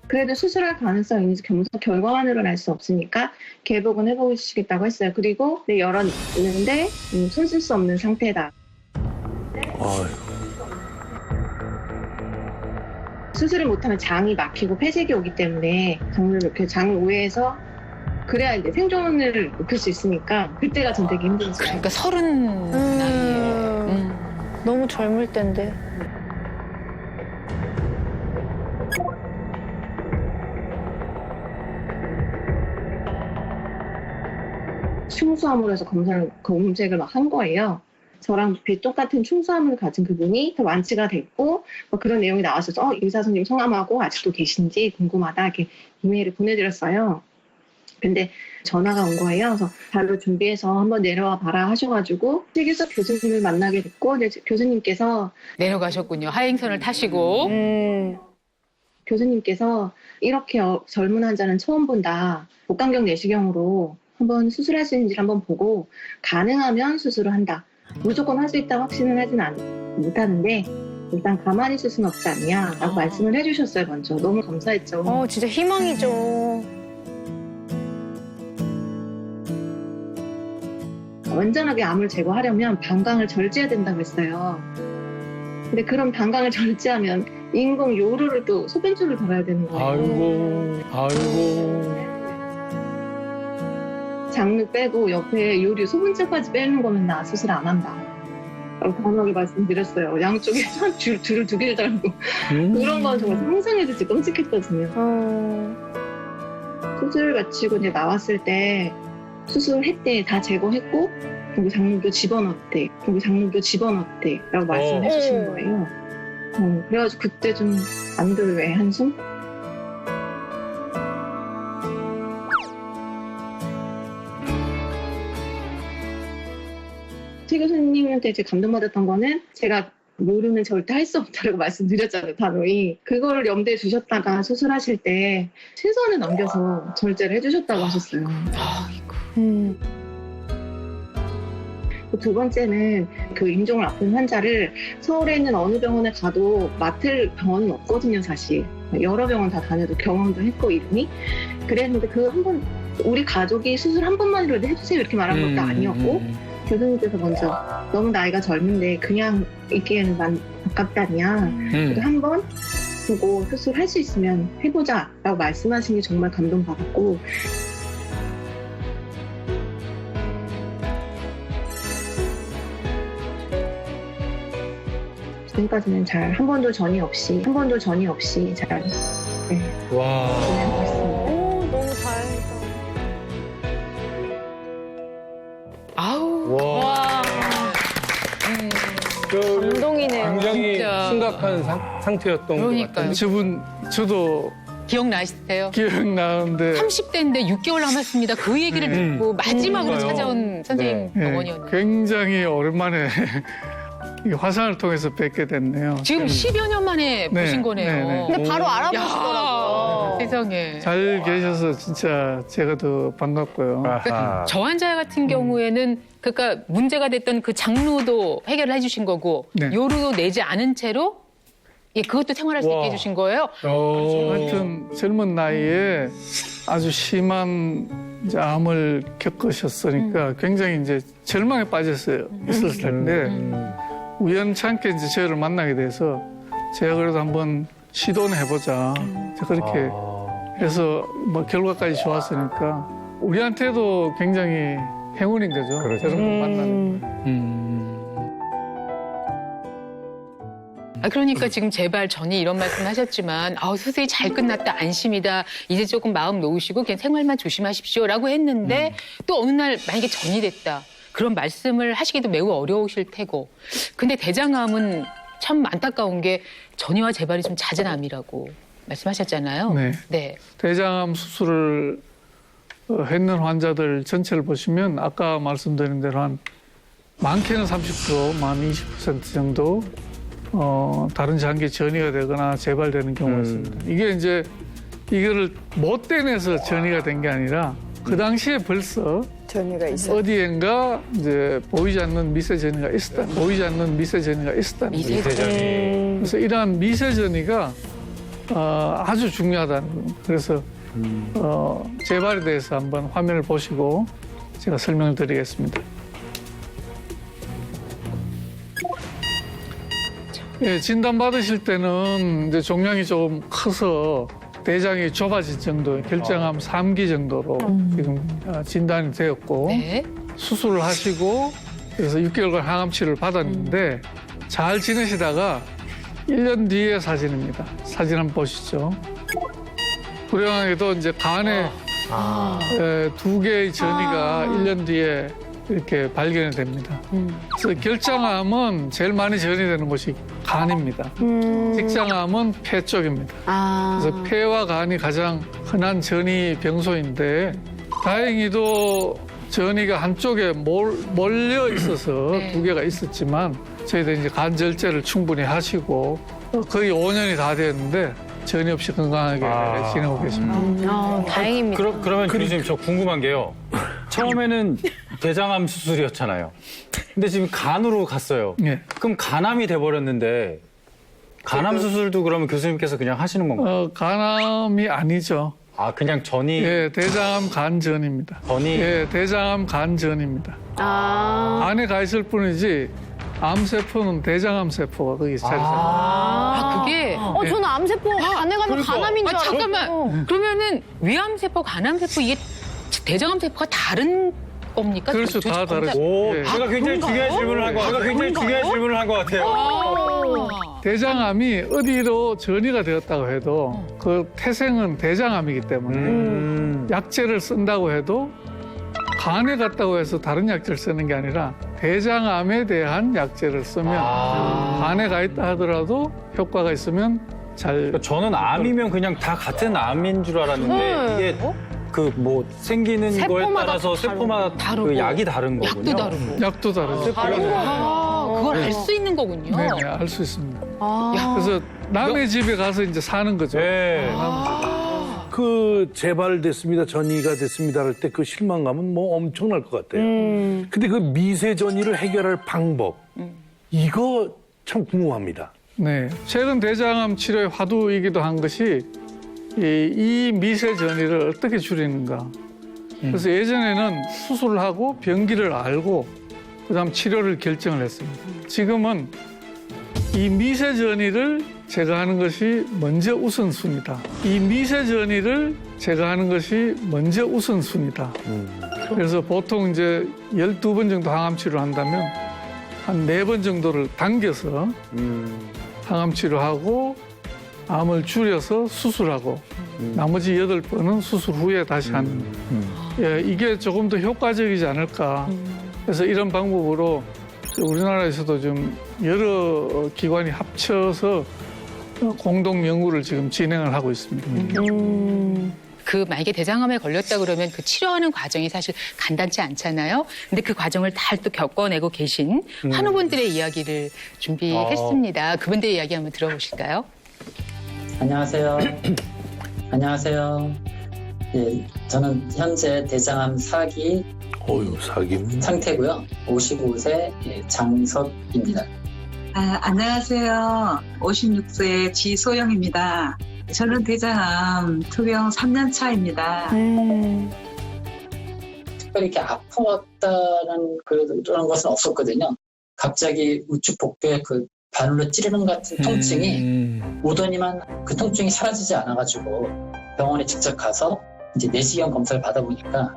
S9: 그래도 수술할 가능성이 있는지 결과만으로는 알 수 없으니까 개복은 해보시겠다고 했어요. 그리고 열었는데 손 쓸 수 없는 상태다. 수술을 못하면 장이 막히고 폐색이 오기 때문에 장을 이렇게 장 우회해서 그래야 이제 생존을 높일 수 있으니까 그때가 전 되게 힘들었어요.
S3: 그러니까 30 나이에.
S8: 너무 젊을 때인데.
S9: 충수암으로 해서 검색을 막 한 거예요. 저랑 똑같은 충수암을 가진 그분이 완치가 됐고 그런 내용이 나와서 의사 선생님 성함하고 아직도 계신지 궁금하다 이렇게 이메일을 보내드렸어요. 근데 전화가 온 거예요. 그래서 바로 준비해서 한번 내려와 봐라 하셔가지고 세계서 교수님을 만나게 됐고 교수님께서
S3: 내려가셨군요. 하행선을 타시고.
S9: 교수님께서 이렇게 젊은 환자는 처음 본다. 복강경 내시경으로 한번 수술할 수 있는지 한번 보고 가능하면 수술을 한다. 무조건 할 수 있다고 확신은 하진 못하는데 일단 가만히 있을 수는 없지 않냐라고 말씀을 해주셨어요. 먼저 너무 감사했죠.
S8: 진짜 희망이죠.
S9: 완전하게 암을 제거하려면 방광을 절제해야 된다고 했어요. 근데 그런 방광을 절제하면 인공 요로를 또 소변줄을 달아야 되는 거예요.
S5: 아이고.
S9: 장르 빼고 옆에 요리 소분줄까지 빼는 거면 나 수술 안 한다. 라고 단호하게 말씀드렸어요. 양쪽에 줄을 2개를 달고. 그런 건 정말 상상해도 진짜 끔찍했거든요. 수술 마치고 이제 나왔을 때 수술했대. 다 제거했고 그리고 장르도 집어넣었대. 라고 말씀해 주신 거예요. 그래가지고 그때 좀 안 들왜 한숨? 최 교수님한테 이제 감동받았던 거는 제가 모르는 절대 할 수 없다고 말씀드렸잖아요, 단호히. 그거를 염두에 두셨다가 수술하실 때 최선을 넘겨서 절제를 해주셨다고 하셨어요. 두 번째는 그 임종을 앞둔 환자를 서울에 있는 어느 병원에 가도 맡을 병원은 없거든요, 사실. 여러 병원 다 다녀도 경험도 했고, 이름이. 그랬는데 그 한 번, 우리 가족이 수술 한 번만이라도 해주세요 이렇게 말한 것도 아니었고, 교수님께서 먼저 너무 나이가 젊은데 그냥 있기에는 아깝다냐. 그래도 한 번 보고 수술할 수 있으면 해보자라고 말씀하신 게 정말 감동받았고, 지금까지는 잘 한 번도 전이 없이 잘
S5: 와.
S9: 진행하고 있습니다.
S8: 너무 다행이다.
S3: 아우.
S5: 와.
S8: 감동이네요.
S5: 굉장히
S3: 진짜.
S5: 심각한 상태였던 것 같아요.
S13: 저분 저도
S3: 기억나시세요?
S13: 기억나는데
S3: 30대인데 6개월 남았습니다. 그 얘기를 듣고 마지막으로
S13: 그러니까요.
S3: 찾아온 선생님 병원이었는데.
S13: 굉장히 오랜만에 이 화상을 통해서 뵙게 됐네요.
S3: 지금 10여 년 만에
S13: 네,
S3: 보신 거네요.
S13: 네, 네.
S8: 근데 바로
S3: 야,
S8: 알아보시더라고요.
S3: 세상에.
S13: 잘 계셔서 진짜 제가 더 반갑고요.
S3: 저 환자 같은 경우에는 그러니까 문제가 됐던 그 장루도 해결을 해주신 거고
S13: 네.
S3: 요루도 내지 않은 채로 예, 그것도 생활할 수 있게 해주신 거예요.
S13: 하여튼 젊은 나이에 아주 심한 이제 암을 겪으셨으니까 굉장히 이제 절망에 빠졌어요. 있었을 텐데 우연찮게 이제 저를 만나게 돼서 제가 그래도 한번 시도는 해보자. 그렇게 해서 뭐 결과까지 좋았으니까 우리한테도 굉장히 행운인 거죠. 저런 분 만나는 거.
S3: 그러니까 지금 제발 전이 이런 말씀 하셨지만 수술이 잘 끝났다 안심이다 이제 조금 마음 놓으시고 그냥 생활만 조심하십시오라고 했는데 또 어느 날 만약에 전이 됐다 그런 말씀을 하시기도 매우 어려우실 테고 근데 대장암은 참 안타까운 게 전이와 재발이 좀 잦은 암이라고 말씀하셨잖아요.
S13: 네.
S3: 네.
S13: 대장암 수술을 했는 환자들 전체를 보시면 아까 말씀드린 대로 한 많게는 30%, 많 20% 정도 다른 장기에 전이가 되거나 재발되는 경우가 있습니다. 이게 이제 이거를 못 떼내서 전이가 된 게 아니라 그 당시에 벌써
S4: 전이가 있어요.
S13: 어디엔가 이제 보이지 않는 미세전이가 있었다. 보이지 않는 미세전이가 있었다는 거죠. 그래서 이러한 미세전이가 아주 중요하다는 겁니다. 그래서 재발에 대해서 한번 화면을 보시고 제가 설명을 드리겠습니다. 예, 진단 받으실 때는 이제 종양이 조금 커서 대장이 좁아질 정도, 결장암 3기 정도로 지금 진단이 되었고
S3: 네.
S13: 수술을 하시고 그래서 6개월간 항암 치료를 받았는데 잘 지내시다가 1년 뒤의 사진입니다. 사진 한번 보시죠. 불행하게도 이제 간에 2개의 전이가 1년 뒤에 이렇게 발견이 됩니다. 그래서 결장암은 제일 많이 전이 되는 곳이 간입니다. 직장암은 폐 쪽입니다. 그래서 폐와 간이 가장 흔한 전이 병소인데 다행히도 전이가 한쪽에 몰려 있어서 2개가 있었지만 저희들이 이제 간 절제를 충분히 하시고 거의 5년이 다 됐는데 전이 없이 건강하게 지내고 계십니다.
S8: 다행입니다.
S14: 그러면 교수님 저 궁금한 게요. 처음에는 대장암 수술이었잖아요. 근데 지금 간으로 갔어요.
S13: 예.
S14: 그럼 간암이 돼버렸는데 간암 수술도 그러면 교수님께서 그냥 하시는 건가요?
S13: 간암이 아니죠.
S14: 그냥 전이?
S13: 예, 대장암 간전입니다.
S14: 전이?
S13: 예, 대장암 간전입니다. 안에 가 있을 뿐이지 암세포는 대장암 세포가 거기 자리 잡니다.
S3: 그게
S8: 저는 암세포 간에 가면 간암인 줄 알았어요.
S3: 잠깐만. 그러면은 위암세포, 간암세포 이게 대장암세포가 다른 겁니까?
S13: 그렇죠, 다 다르죠. 예.
S14: 제가 굉장히 중요한 질문을 한 것 같아요.
S13: 대장암이 어디로 전이가 되었다고 해도 그 태생은 대장암이기 때문에 약제를 쓴다고 해도 간에 갔다고 해서 다른 약제를 쓰는 게 아니라 대장암에 대한 약제를 쓰면 간에 가 있다 하더라도 효과가 있으면 잘.
S14: 저는 암이면 그냥 다 같은 암인 줄 알았는데 이게 그 뭐 생기는 거에 따라서 세포마다 그 약이 다른 거군요.
S3: 약도 다르고.
S13: 약도 다르죠.
S3: 그걸 알 수 있는 거군요.
S13: 네, 알 수 있습니다.
S3: 야.
S13: 그래서 남의 집에 가서 이제 사는 거죠.
S7: 네. 그 재발됐습니다, 전이가 됐습니다 할 때 그 실망감은 뭐 엄청날 것 같아요. 근데 그 미세 전이를 해결할 방법 이거 참 궁금합니다.
S13: 네, 최근 대장암 치료의 화두이기도 한 것이 이 미세 전이를 어떻게 줄이는가. 그래서 예전에는 수술을 하고 병기를 알고 그다음 치료를 결정을 했습니다. 지금은 이 미세 전이를 제거하는 것이 먼저 우선순위다. 이 미세 전이를 제거하는 것이 먼저 우선순위다. 그래서 보통 이제 12번 정도 항암 치료를 한다면 한 4번 정도를 당겨서 항암 치료하고 암을 줄여서 수술하고 나머지 8번은 수술 후에 다시 하는. 예, 이게 조금 더 효과적이지 않을까. 그래서 이런 방법으로 우리나라에서도 좀 여러 기관이 합쳐서 공동 연구를 지금 진행을 하고 있습니다.
S3: 그 만약에 대장암에 걸렸다 그러면 그 치료하는 과정이 사실 간단치 않잖아요. 근데 그 과정을 다 또 겪어내고 계신 환우분들의 이야기를 준비했습니다. 그분들의 이야기 한번 들어보실까요?
S16: 안녕하세요. 안녕하세요. 예, 저는 현재 대장암 4기 상태고요. 55세 장석입니다.
S17: 안녕하세요. 56세 지소영입니다. 저는 대장암 투병 3년 차입니다.
S16: 특별히 이렇게 아팠다는 그런 것은 없었거든요. 갑자기 우측 복부에 그 바늘로 찌르는 같은 통증이 오더니만 그 통증이 사라지지 않아가지고 병원에 직접 가서 이제 내시경 검사를 받아보니까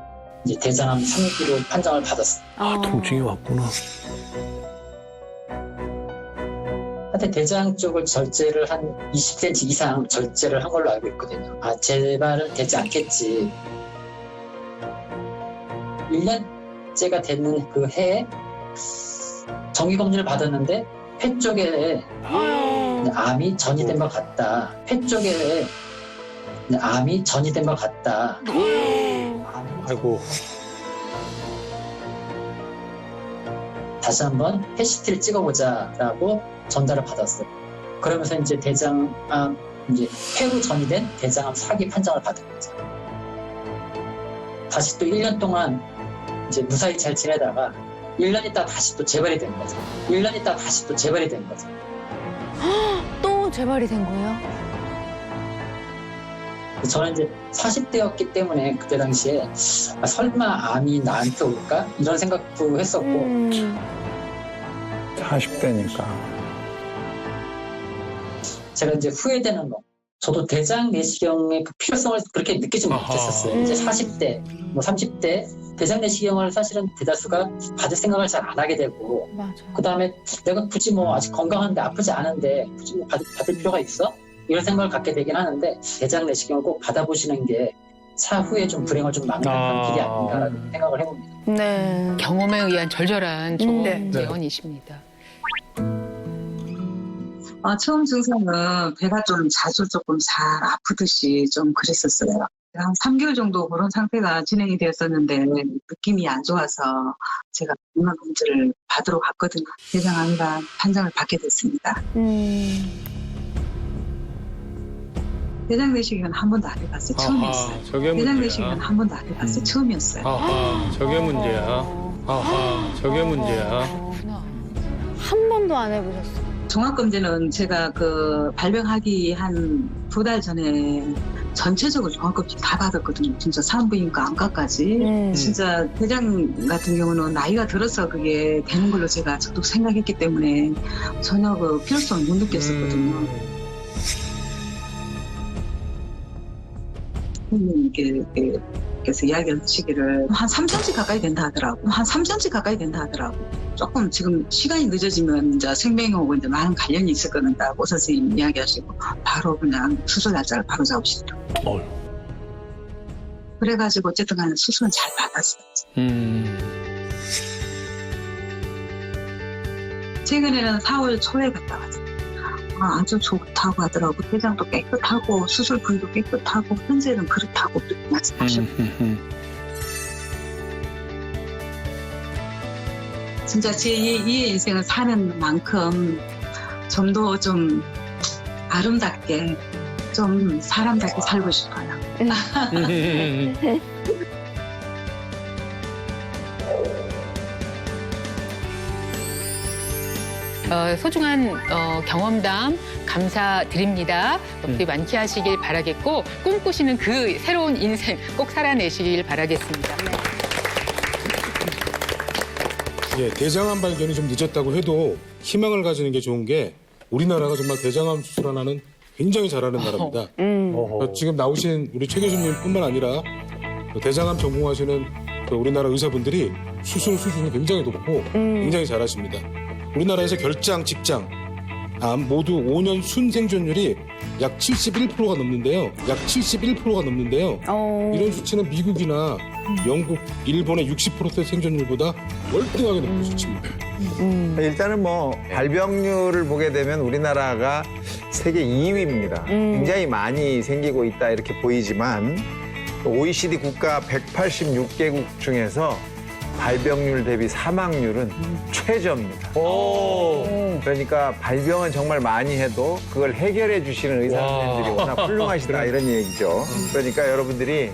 S16: 이제 대장암 3기로 판정을 받았어요.
S7: 통증이 왔구나.
S16: 하여튼 대장 쪽을 절제를 한 20cm 이상 절제를 한 걸로 알고 있거든요. 재발은 되지 않겠지. 1년째가 됐는 그 해에 정기검진을 받았는데 폐 쪽에 암이 전이된 것 같다. 폐 쪽에 암이 전이된 것 같다.
S7: 아이고.
S16: 다시 한번 PETCT를 찍어보자라고 전달을 받았어요. 그러면서 이제 대장암, 이제 폐로 전이된 대장암 4기 판정을 받은 거죠. 다시 또 1년 동안 이제 무사히 잘 지내다가 1년 있다 다시 또 재발이 된 거죠. 1년 있다 다시 또 재발이 된 거죠.
S8: 또 재발이 된 거예요?
S16: 저는 이제 40대였기 때문에 그때 당시에 설마 암이 나한테 올까? 이런 생각도 했었고
S15: 40대니까.
S16: 제가 이제 후회되는 거. 저도 대장 내시경의 그 필요성을 그렇게 느끼지 못했었어요. 이제 40대, 뭐 30대 대장 내시경을 사실은 대다수가 받을 생각을 잘 안 하게 되고 그 다음에 내가 굳이 뭐 아직 건강한데 아프지 않은데 굳이 뭐 받을 필요가 있어? 이런 생각을 갖게 되긴 하는데 대장 내시경을 꼭 받아보시는 게 차후에 좀 불행을 좀 막는 길이 아닌가라는 생각을 해봅니다.
S3: 네. 경험에 의한 절절한 좋은 예언이십니다.
S17: 처음 증상은 배가 좀 자주 조금 잘 아프듯이 좀 그랬었어요. 한 3개월 정도 그런 상태가 진행이 되었었는데 느낌이 안 좋아서 제가 건강검진을 받으러 갔거든요. 대장암이라 판정을 받게 됐습니다. 대장 내시경은 한 번도 안 해봤어요. 처음이었어요. 대장 내시경은 한 번도 안 해봤어요. 처음이었어요.
S5: 저게 문제야. 저게 문제야.
S8: 한 번도 안 해보셨어요?
S17: 종합검진은 제가 그 발병하기 한 2달 전에 전체적으로 종합검진 다 받았거든요. 진짜 산부인과 안과까지. 진짜 대장 같은 경우는 나이가 들어서 그게 되는 걸로 저도 생각했기 때문에 전혀 그 필요성을 못 느꼈었거든요. 그래서 이야기를 하시기를 한 3cm 가까이 된다 하더라고. 한 3cm 가까이 된다 하더라고. 조금 지금 시간이 늦어지면 이제 생명하고 이제 많은 관련이 있을 거다. 의사 선생님 이야기하시고 바로 그냥 수술 날짜를 바로 잡으시더라고. 그래가지고 어쨌든 간에 수술은 잘 받았어요. 최근에는 4월 초에 갔다 왔어요. 아주 좋다고 하더라고. 대장도 깨끗하고 수술 부위도 깨끗하고 현재는 그렇다고 그렇게 말씀하셨고 진짜 이 인생을 사는 만큼 좀 더 좀 아름답게 좀 사람답게 살고 싶어요.
S3: 소중한 경험담 감사드립니다. 높이 만끽하시길 바라겠고 꿈꾸시는 그 새로운 인생 꼭 살아내시길 바라겠습니다.
S2: 예, 대장암 발견이 좀 늦었다고 해도 희망을 가지는 게 좋은 게 우리나라가 정말 대장암 수술 하나는 굉장히 잘하는 나라입니다. 지금 나오신 우리 최 교수님뿐만 아니라 대장암 전공하시는 우리나라 의사분들이 수술 수준이 굉장히 높고 굉장히 잘하십니다. 우리나라에서 결장, 직장, 암 모두 5년 순생존율이 약 71%가 넘는데요. 이런 수치는 미국이나 영국, 일본의 60%의 생존율보다 월등하게 높은 수치입니다.
S15: 일단은 뭐 발병률을 보게 되면 우리나라가 세계 2위입니다. 굉장히 많이 생기고 있다 이렇게 보이지만 OECD 국가 186개국 중에서 발병률 대비 사망률은 최저입니다. 그러니까 발병은 정말 많이 해도 그걸 해결해 주시는 의사 선생님들이 워낙 훌륭하시다 이런 얘기죠. 그러니까 여러분들이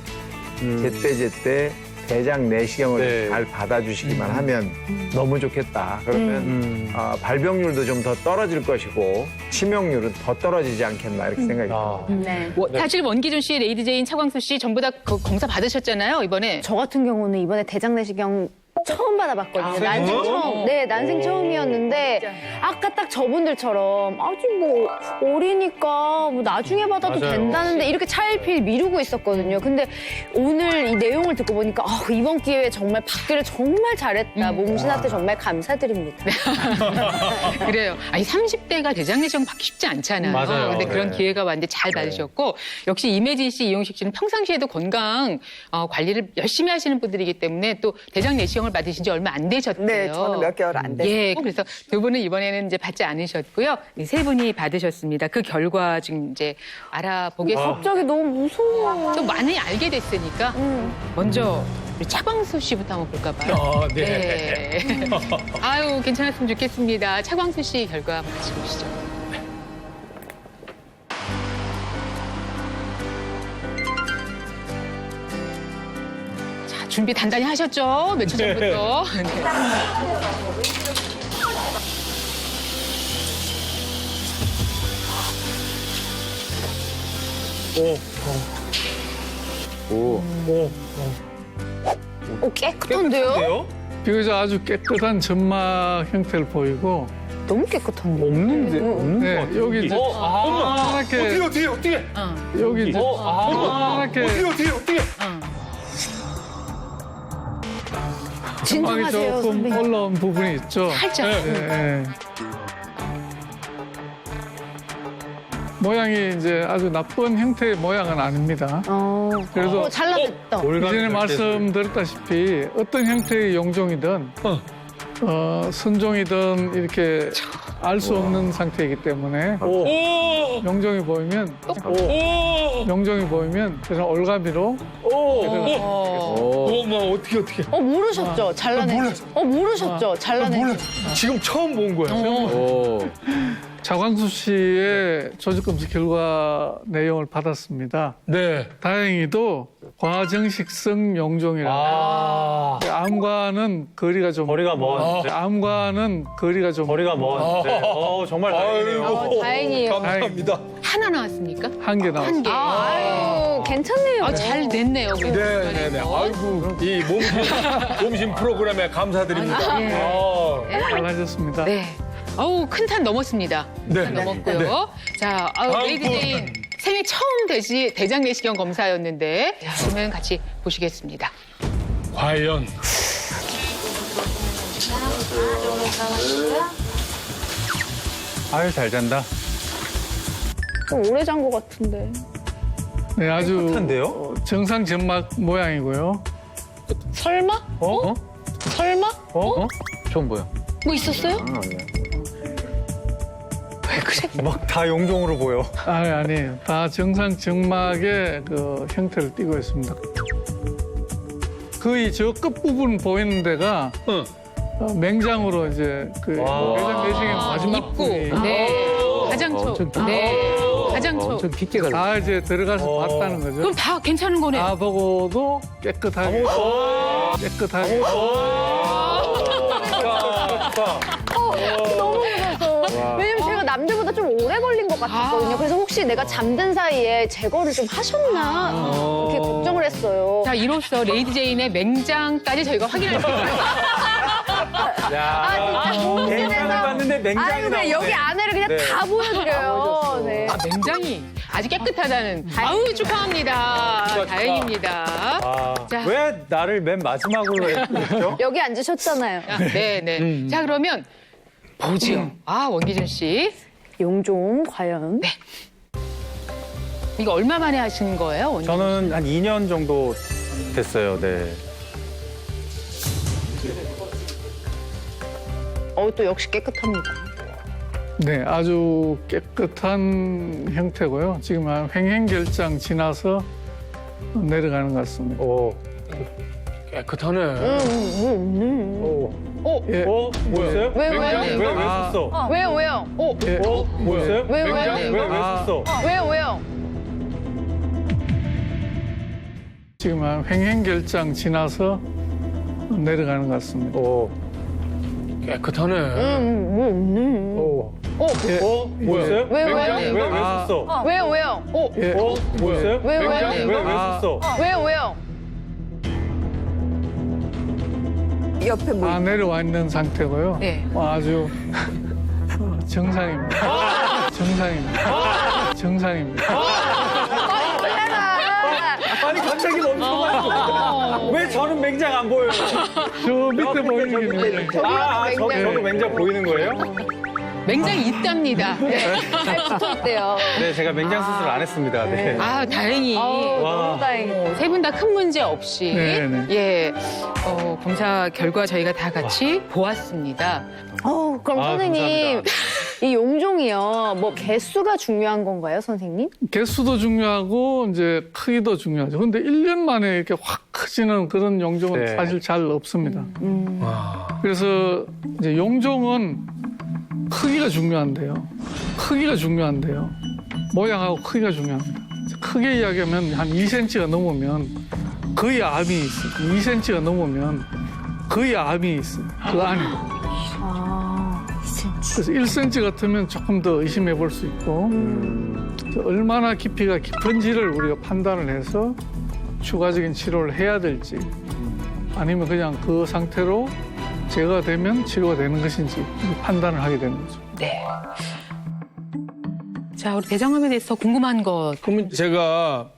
S15: 제때 대장 내시경을 잘 받아주시기만 하면 너무 좋겠다. 그러면 발병률도 좀 더 떨어질 것이고 치명률은 더 떨어지지 않겠나 이렇게 생각이 듭니다.
S3: 사실 원기준 씨, 레이디 제인, 차광수 씨 전부 다 검사 받으셨잖아요, 이번에.
S8: 저 같은 경우는 이번에 대장 내시경 처음 받아봤거든요. 난생 처음. 네, 난생 처음이었는데 아까 딱 저분들처럼 아직 뭐 어리니까 뭐 나중에 받아도 된다는데 이렇게 차일피일 미루고 있었거든요. 근데 오늘 이 내용을 듣고 보니까 이번 기회에 정말 받기를 정말 잘했다. 몸신한테 정말 감사드립니다.
S3: 그래요. 아니 30대가 대장 내시경 받기 쉽지 않잖아요.
S14: 맞아요.
S3: 근데 그런 기회가 왔는데 잘 받으셨고 역시 이매진 씨, 이용식 씨는 평상시에도 건강 관리를 열심히 하시는 분들이기 때문에 또 대장 내시경을 받으신 지 얼마 안 되셨대요.
S4: 네, 저는 몇 개월 안 됐어요.
S3: 예, 그래서 두 분은 이번에는 이제 받지 않으셨고요. 세 분이 받으셨습니다. 그 결과 지금 이제 알아보겠습니다.
S8: 갑자기 너무 무서워.
S3: 또 많이 알게 됐으니까 먼저 우리 차광수 씨부터 한번 볼까 봐요. 네. 아유, 괜찮았으면 좋겠습니다. 차광수 씨 결과 한번 같이 보시죠. 준비 단단히 하셨죠? 며칠 전부터. 네.
S8: 깨끗한데요?
S13: 비교적 아주 깨끗한 점막 형태를 보이고
S8: 너무 깨끗한데.
S14: 없는
S13: 네,
S14: 것 같아요.
S13: 여기 이제
S7: 어떻게
S13: 여기 이제 이렇게
S7: 어떻게
S13: 점막이
S8: 진정하세요,
S13: 조금
S8: 선배님.
S13: 올라온 부분이 있죠.
S3: 살짝.
S13: 네. 모양이 이제 아주 나쁜 형태의 모양은 아닙니다. 그래도
S8: 잘라냈다.
S13: 이전에 말씀드렸다시피 어떤 형태의 용종이든 선종이든 이렇게 알 수 없는 상태이기 때문에 용종이 보이면 그냥 올가미로
S7: 어떻게
S8: 모르셨죠? 잘라냈죠? 모르셨죠? 잘라냈죠?
S7: 지금 처음 본 거예요.
S13: 차광수 씨의 조직검사 결과 내용을 받았습니다.
S7: 네.
S13: 다행히도 과정식성 용종이라 암과는 거리가 좀
S14: 거리가 먼.
S13: 암과는 거리가 좀
S14: 거리가 먼. 네. 정말 다행이네요.
S8: 다행이에요.
S7: 감사합니다.
S3: 하나 나왔습니까?
S13: 한 개 나왔어요.
S3: 한 개.
S8: 아유, 괜찮네요.
S3: 잘 됐네요.
S7: 네네네. 아이고 이 몸신 프로그램에 감사드립니다.
S13: 잘하셨습니다.
S3: 네. 어우, 큰 탄 넘었습니다.
S7: 네.
S3: 탄 넘었고요. 자, 레이디 제인 생애 처음 대장 내시경 검사였는데 그러면 같이 보시겠습니다.
S7: 과연
S14: 아유, 잘 잔다.
S8: 좀 오래 잔 것 같은데.
S13: 네, 아주
S14: 깨끗한데요?
S13: 정상 점막 모양이고요.
S8: 설마? 설마?
S14: 처음 보여.
S8: 뭐 있었어요?
S14: 막 다 용종으로 보여.
S13: 아니에요. 다 정상 점막의 그 형태를 띠고 있습니다. 거의 저 끝부분 보이는 데가 맹장으로 이제 그 대장 내시경 마지막
S3: 입구.
S13: 부분이
S3: 가장
S13: 엄청
S3: 가장
S6: 엄청 깊게 가.
S13: 다 이제 들어가서 봤다는 거죠.
S3: 그럼 다 괜찮은 거네.
S13: 다 보고도 깨끗하게 깨끗하게.
S8: 너무 무서워서. 왜냐면 제가 남들보다 좀 오래 걸린 것 같았거든요. 그래서 혹시 내가 잠든 사이에 제거를 좀 하셨나 이렇게 걱정을 했어요.
S3: 자, 이로써 레이디 제인의 맹장까지 저희가 확인할 수 있어요.
S14: 맹장을 봤는데 맹장이
S8: 아유,
S14: 나오네.
S8: 여기 안에를 그냥 다 보여드려요. 네.
S3: 맹장이 아주 깨끗하다는. 아우, 축하합니다. 다행입니다. 자.
S14: 왜 나를 맨 마지막으로 했죠?
S8: 여기 앉으셨잖아요.
S3: 네네. 자, 그러면 보지요. 원기준 씨.
S8: 용종 과연?
S3: 네. 이거 얼마 만에 하신 거예요? 원기준
S14: 저는 한 2년 정도 됐어요. 네.
S8: 또 역시 깨끗합니다.
S13: 네, 아주 깨끗한 형태고요. 지금 한 횡행결장 지나서 내려가는 것 같습니다.
S5: 깨끗하네.
S13: 예.
S14: 뭐였어요?
S8: 왜요?
S14: 왜 썼어?
S8: 왜요?
S13: 예.
S14: 뭐였어요?
S8: 왜요?
S14: 왜 썼어?
S8: 왜요?
S13: 지금 한 횡행결장 지나서 내려가는 것 같습니다.
S5: 깨끗하네.
S13: 예.
S14: 뭐였어요?
S8: 왜요?
S14: 왜 썼어?
S8: 왜요?
S13: 예.
S14: 뭐였어요?
S8: 왜요?
S14: 왜 썼어?
S8: 왜요?
S4: 옆에 뭐
S13: 내려와 있는 상태고요.
S3: 네.
S13: 아주 정상입니다. 정상입니다.
S14: 아니 갑자기 멈춰가지고 왜 저는 맹장 안 보여요?
S13: 저 밑에 보이는 게 맹장.
S14: 저도 맹장 보이는 거예요?
S3: 맹장이 있답니다.
S8: 잘 붙어있대요.
S14: 네, 제가 맹장 수술 안 했습니다. 네.
S3: 다행히.
S8: 너무 다행이다.
S3: 세 분 다 큰 문제 없이.
S13: 네네.
S3: 예. 검사 결과 저희가 다 같이 보았습니다.
S8: 그럼 선생님, 이 용종이요. 뭐 개수가 중요한 건가요, 선생님?
S13: 개수도 중요하고 이제 크기도 중요하죠. 근데 1년 만에 이렇게 확 커지는 그런 용종은
S14: 네.
S13: 사실 잘 없습니다. 그래서 이제 용종은 크기가 중요한데요. 모양하고 크기가 중요합니다. 크게 이야기하면 한 2cm가 넘으면 거의 암이 있어요. 2cm가 넘으면 거의 암이 있어요. 그 안에. 그래서 1cm 같으면 조금 더 의심해 볼 수 있고 얼마나 깊이가 깊은지를 우리가 판단을 해서 추가적인 치료를 해야 될지 아니면 그냥 그 상태로 제거가 되면 치료가 되는 것인지 판단을 하게 되는 거죠.
S3: 네. 자, 우리 대장암에 대해서 궁금한 것.
S5: 그러면 제가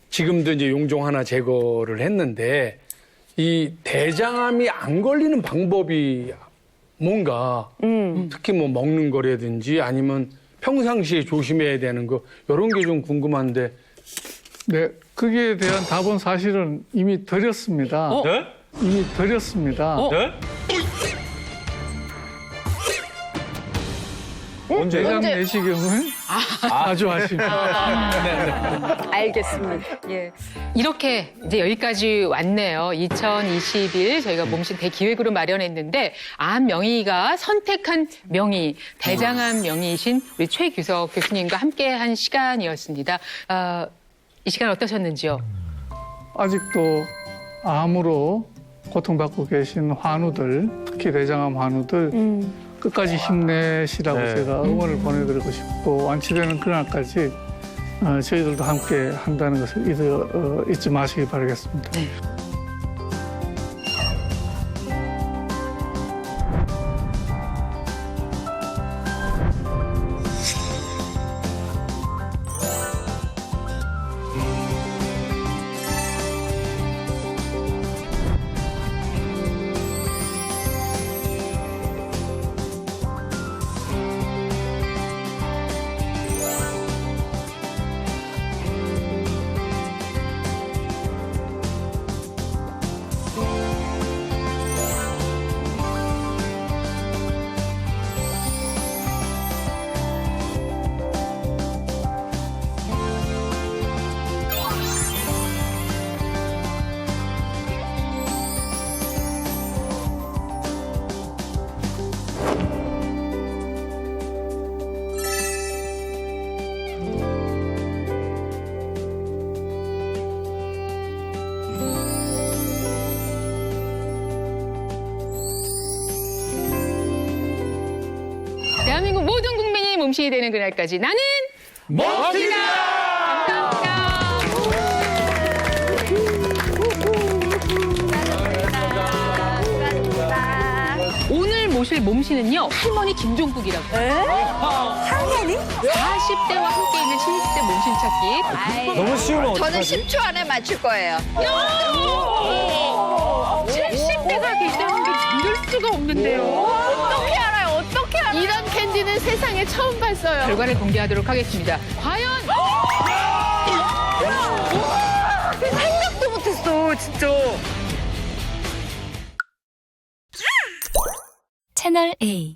S5: 지금도 이제 용종 하나 제거를 했는데 이 대장암이 안 걸리는 방법이 뭔가 특히 뭐 먹는 거라든지 아니면 평상시에 조심해야 되는 거 이런 게 좀 궁금한데.
S13: 네, 거기에 대한 답은 사실은 이미 드렸습니다.
S14: 네?
S13: 이미 드렸습니다.
S14: 네?
S13: 언제? 대장 내시경을 아주 아쉽습니다.
S8: 알겠습니다. 예.
S3: 이렇게 이제 여기까지 왔네요. 2021 저희가 몸신 대기획으로 마련했는데 암 명의가 선택한 명의, 대장암 명의이신 우리 최규석 교수님과 함께한 시간이었습니다. 이 시간 어떠셨는지요?
S13: 아직도 암으로 고통받고 계신 환우들, 특히 대장암 환우들 끝까지 힘내시라고
S14: 네.
S13: 제가 응원을 보내드리고 싶고 완치되는 그날까지 저희들도 함께 한다는 것을 잊지 마시기 바라겠습니다.
S3: 네. 몸신이 되는 그날까지 나는
S5: 멋지다!
S3: 감사합니다. 오늘 모실 몸신은요, 할머니 김종국이라고.
S4: 할머니?
S3: 40대와 함께 있는 70대 몸신 찾기.
S14: 너무 쉬우면
S4: 저는
S14: 어떡하지?
S4: 10초 안에 맞출 거예요.
S3: 70대가 계시다는 게 믿을 수가 없는데요.
S8: 어떻게 알아요? 어떻게 알아요?
S3: 이런 캔디는 세상에 처음 봤어요. 결과를 공개하도록 하겠습니다. 과연
S4: 생각도 못했어, 진짜.
S18: 채널 A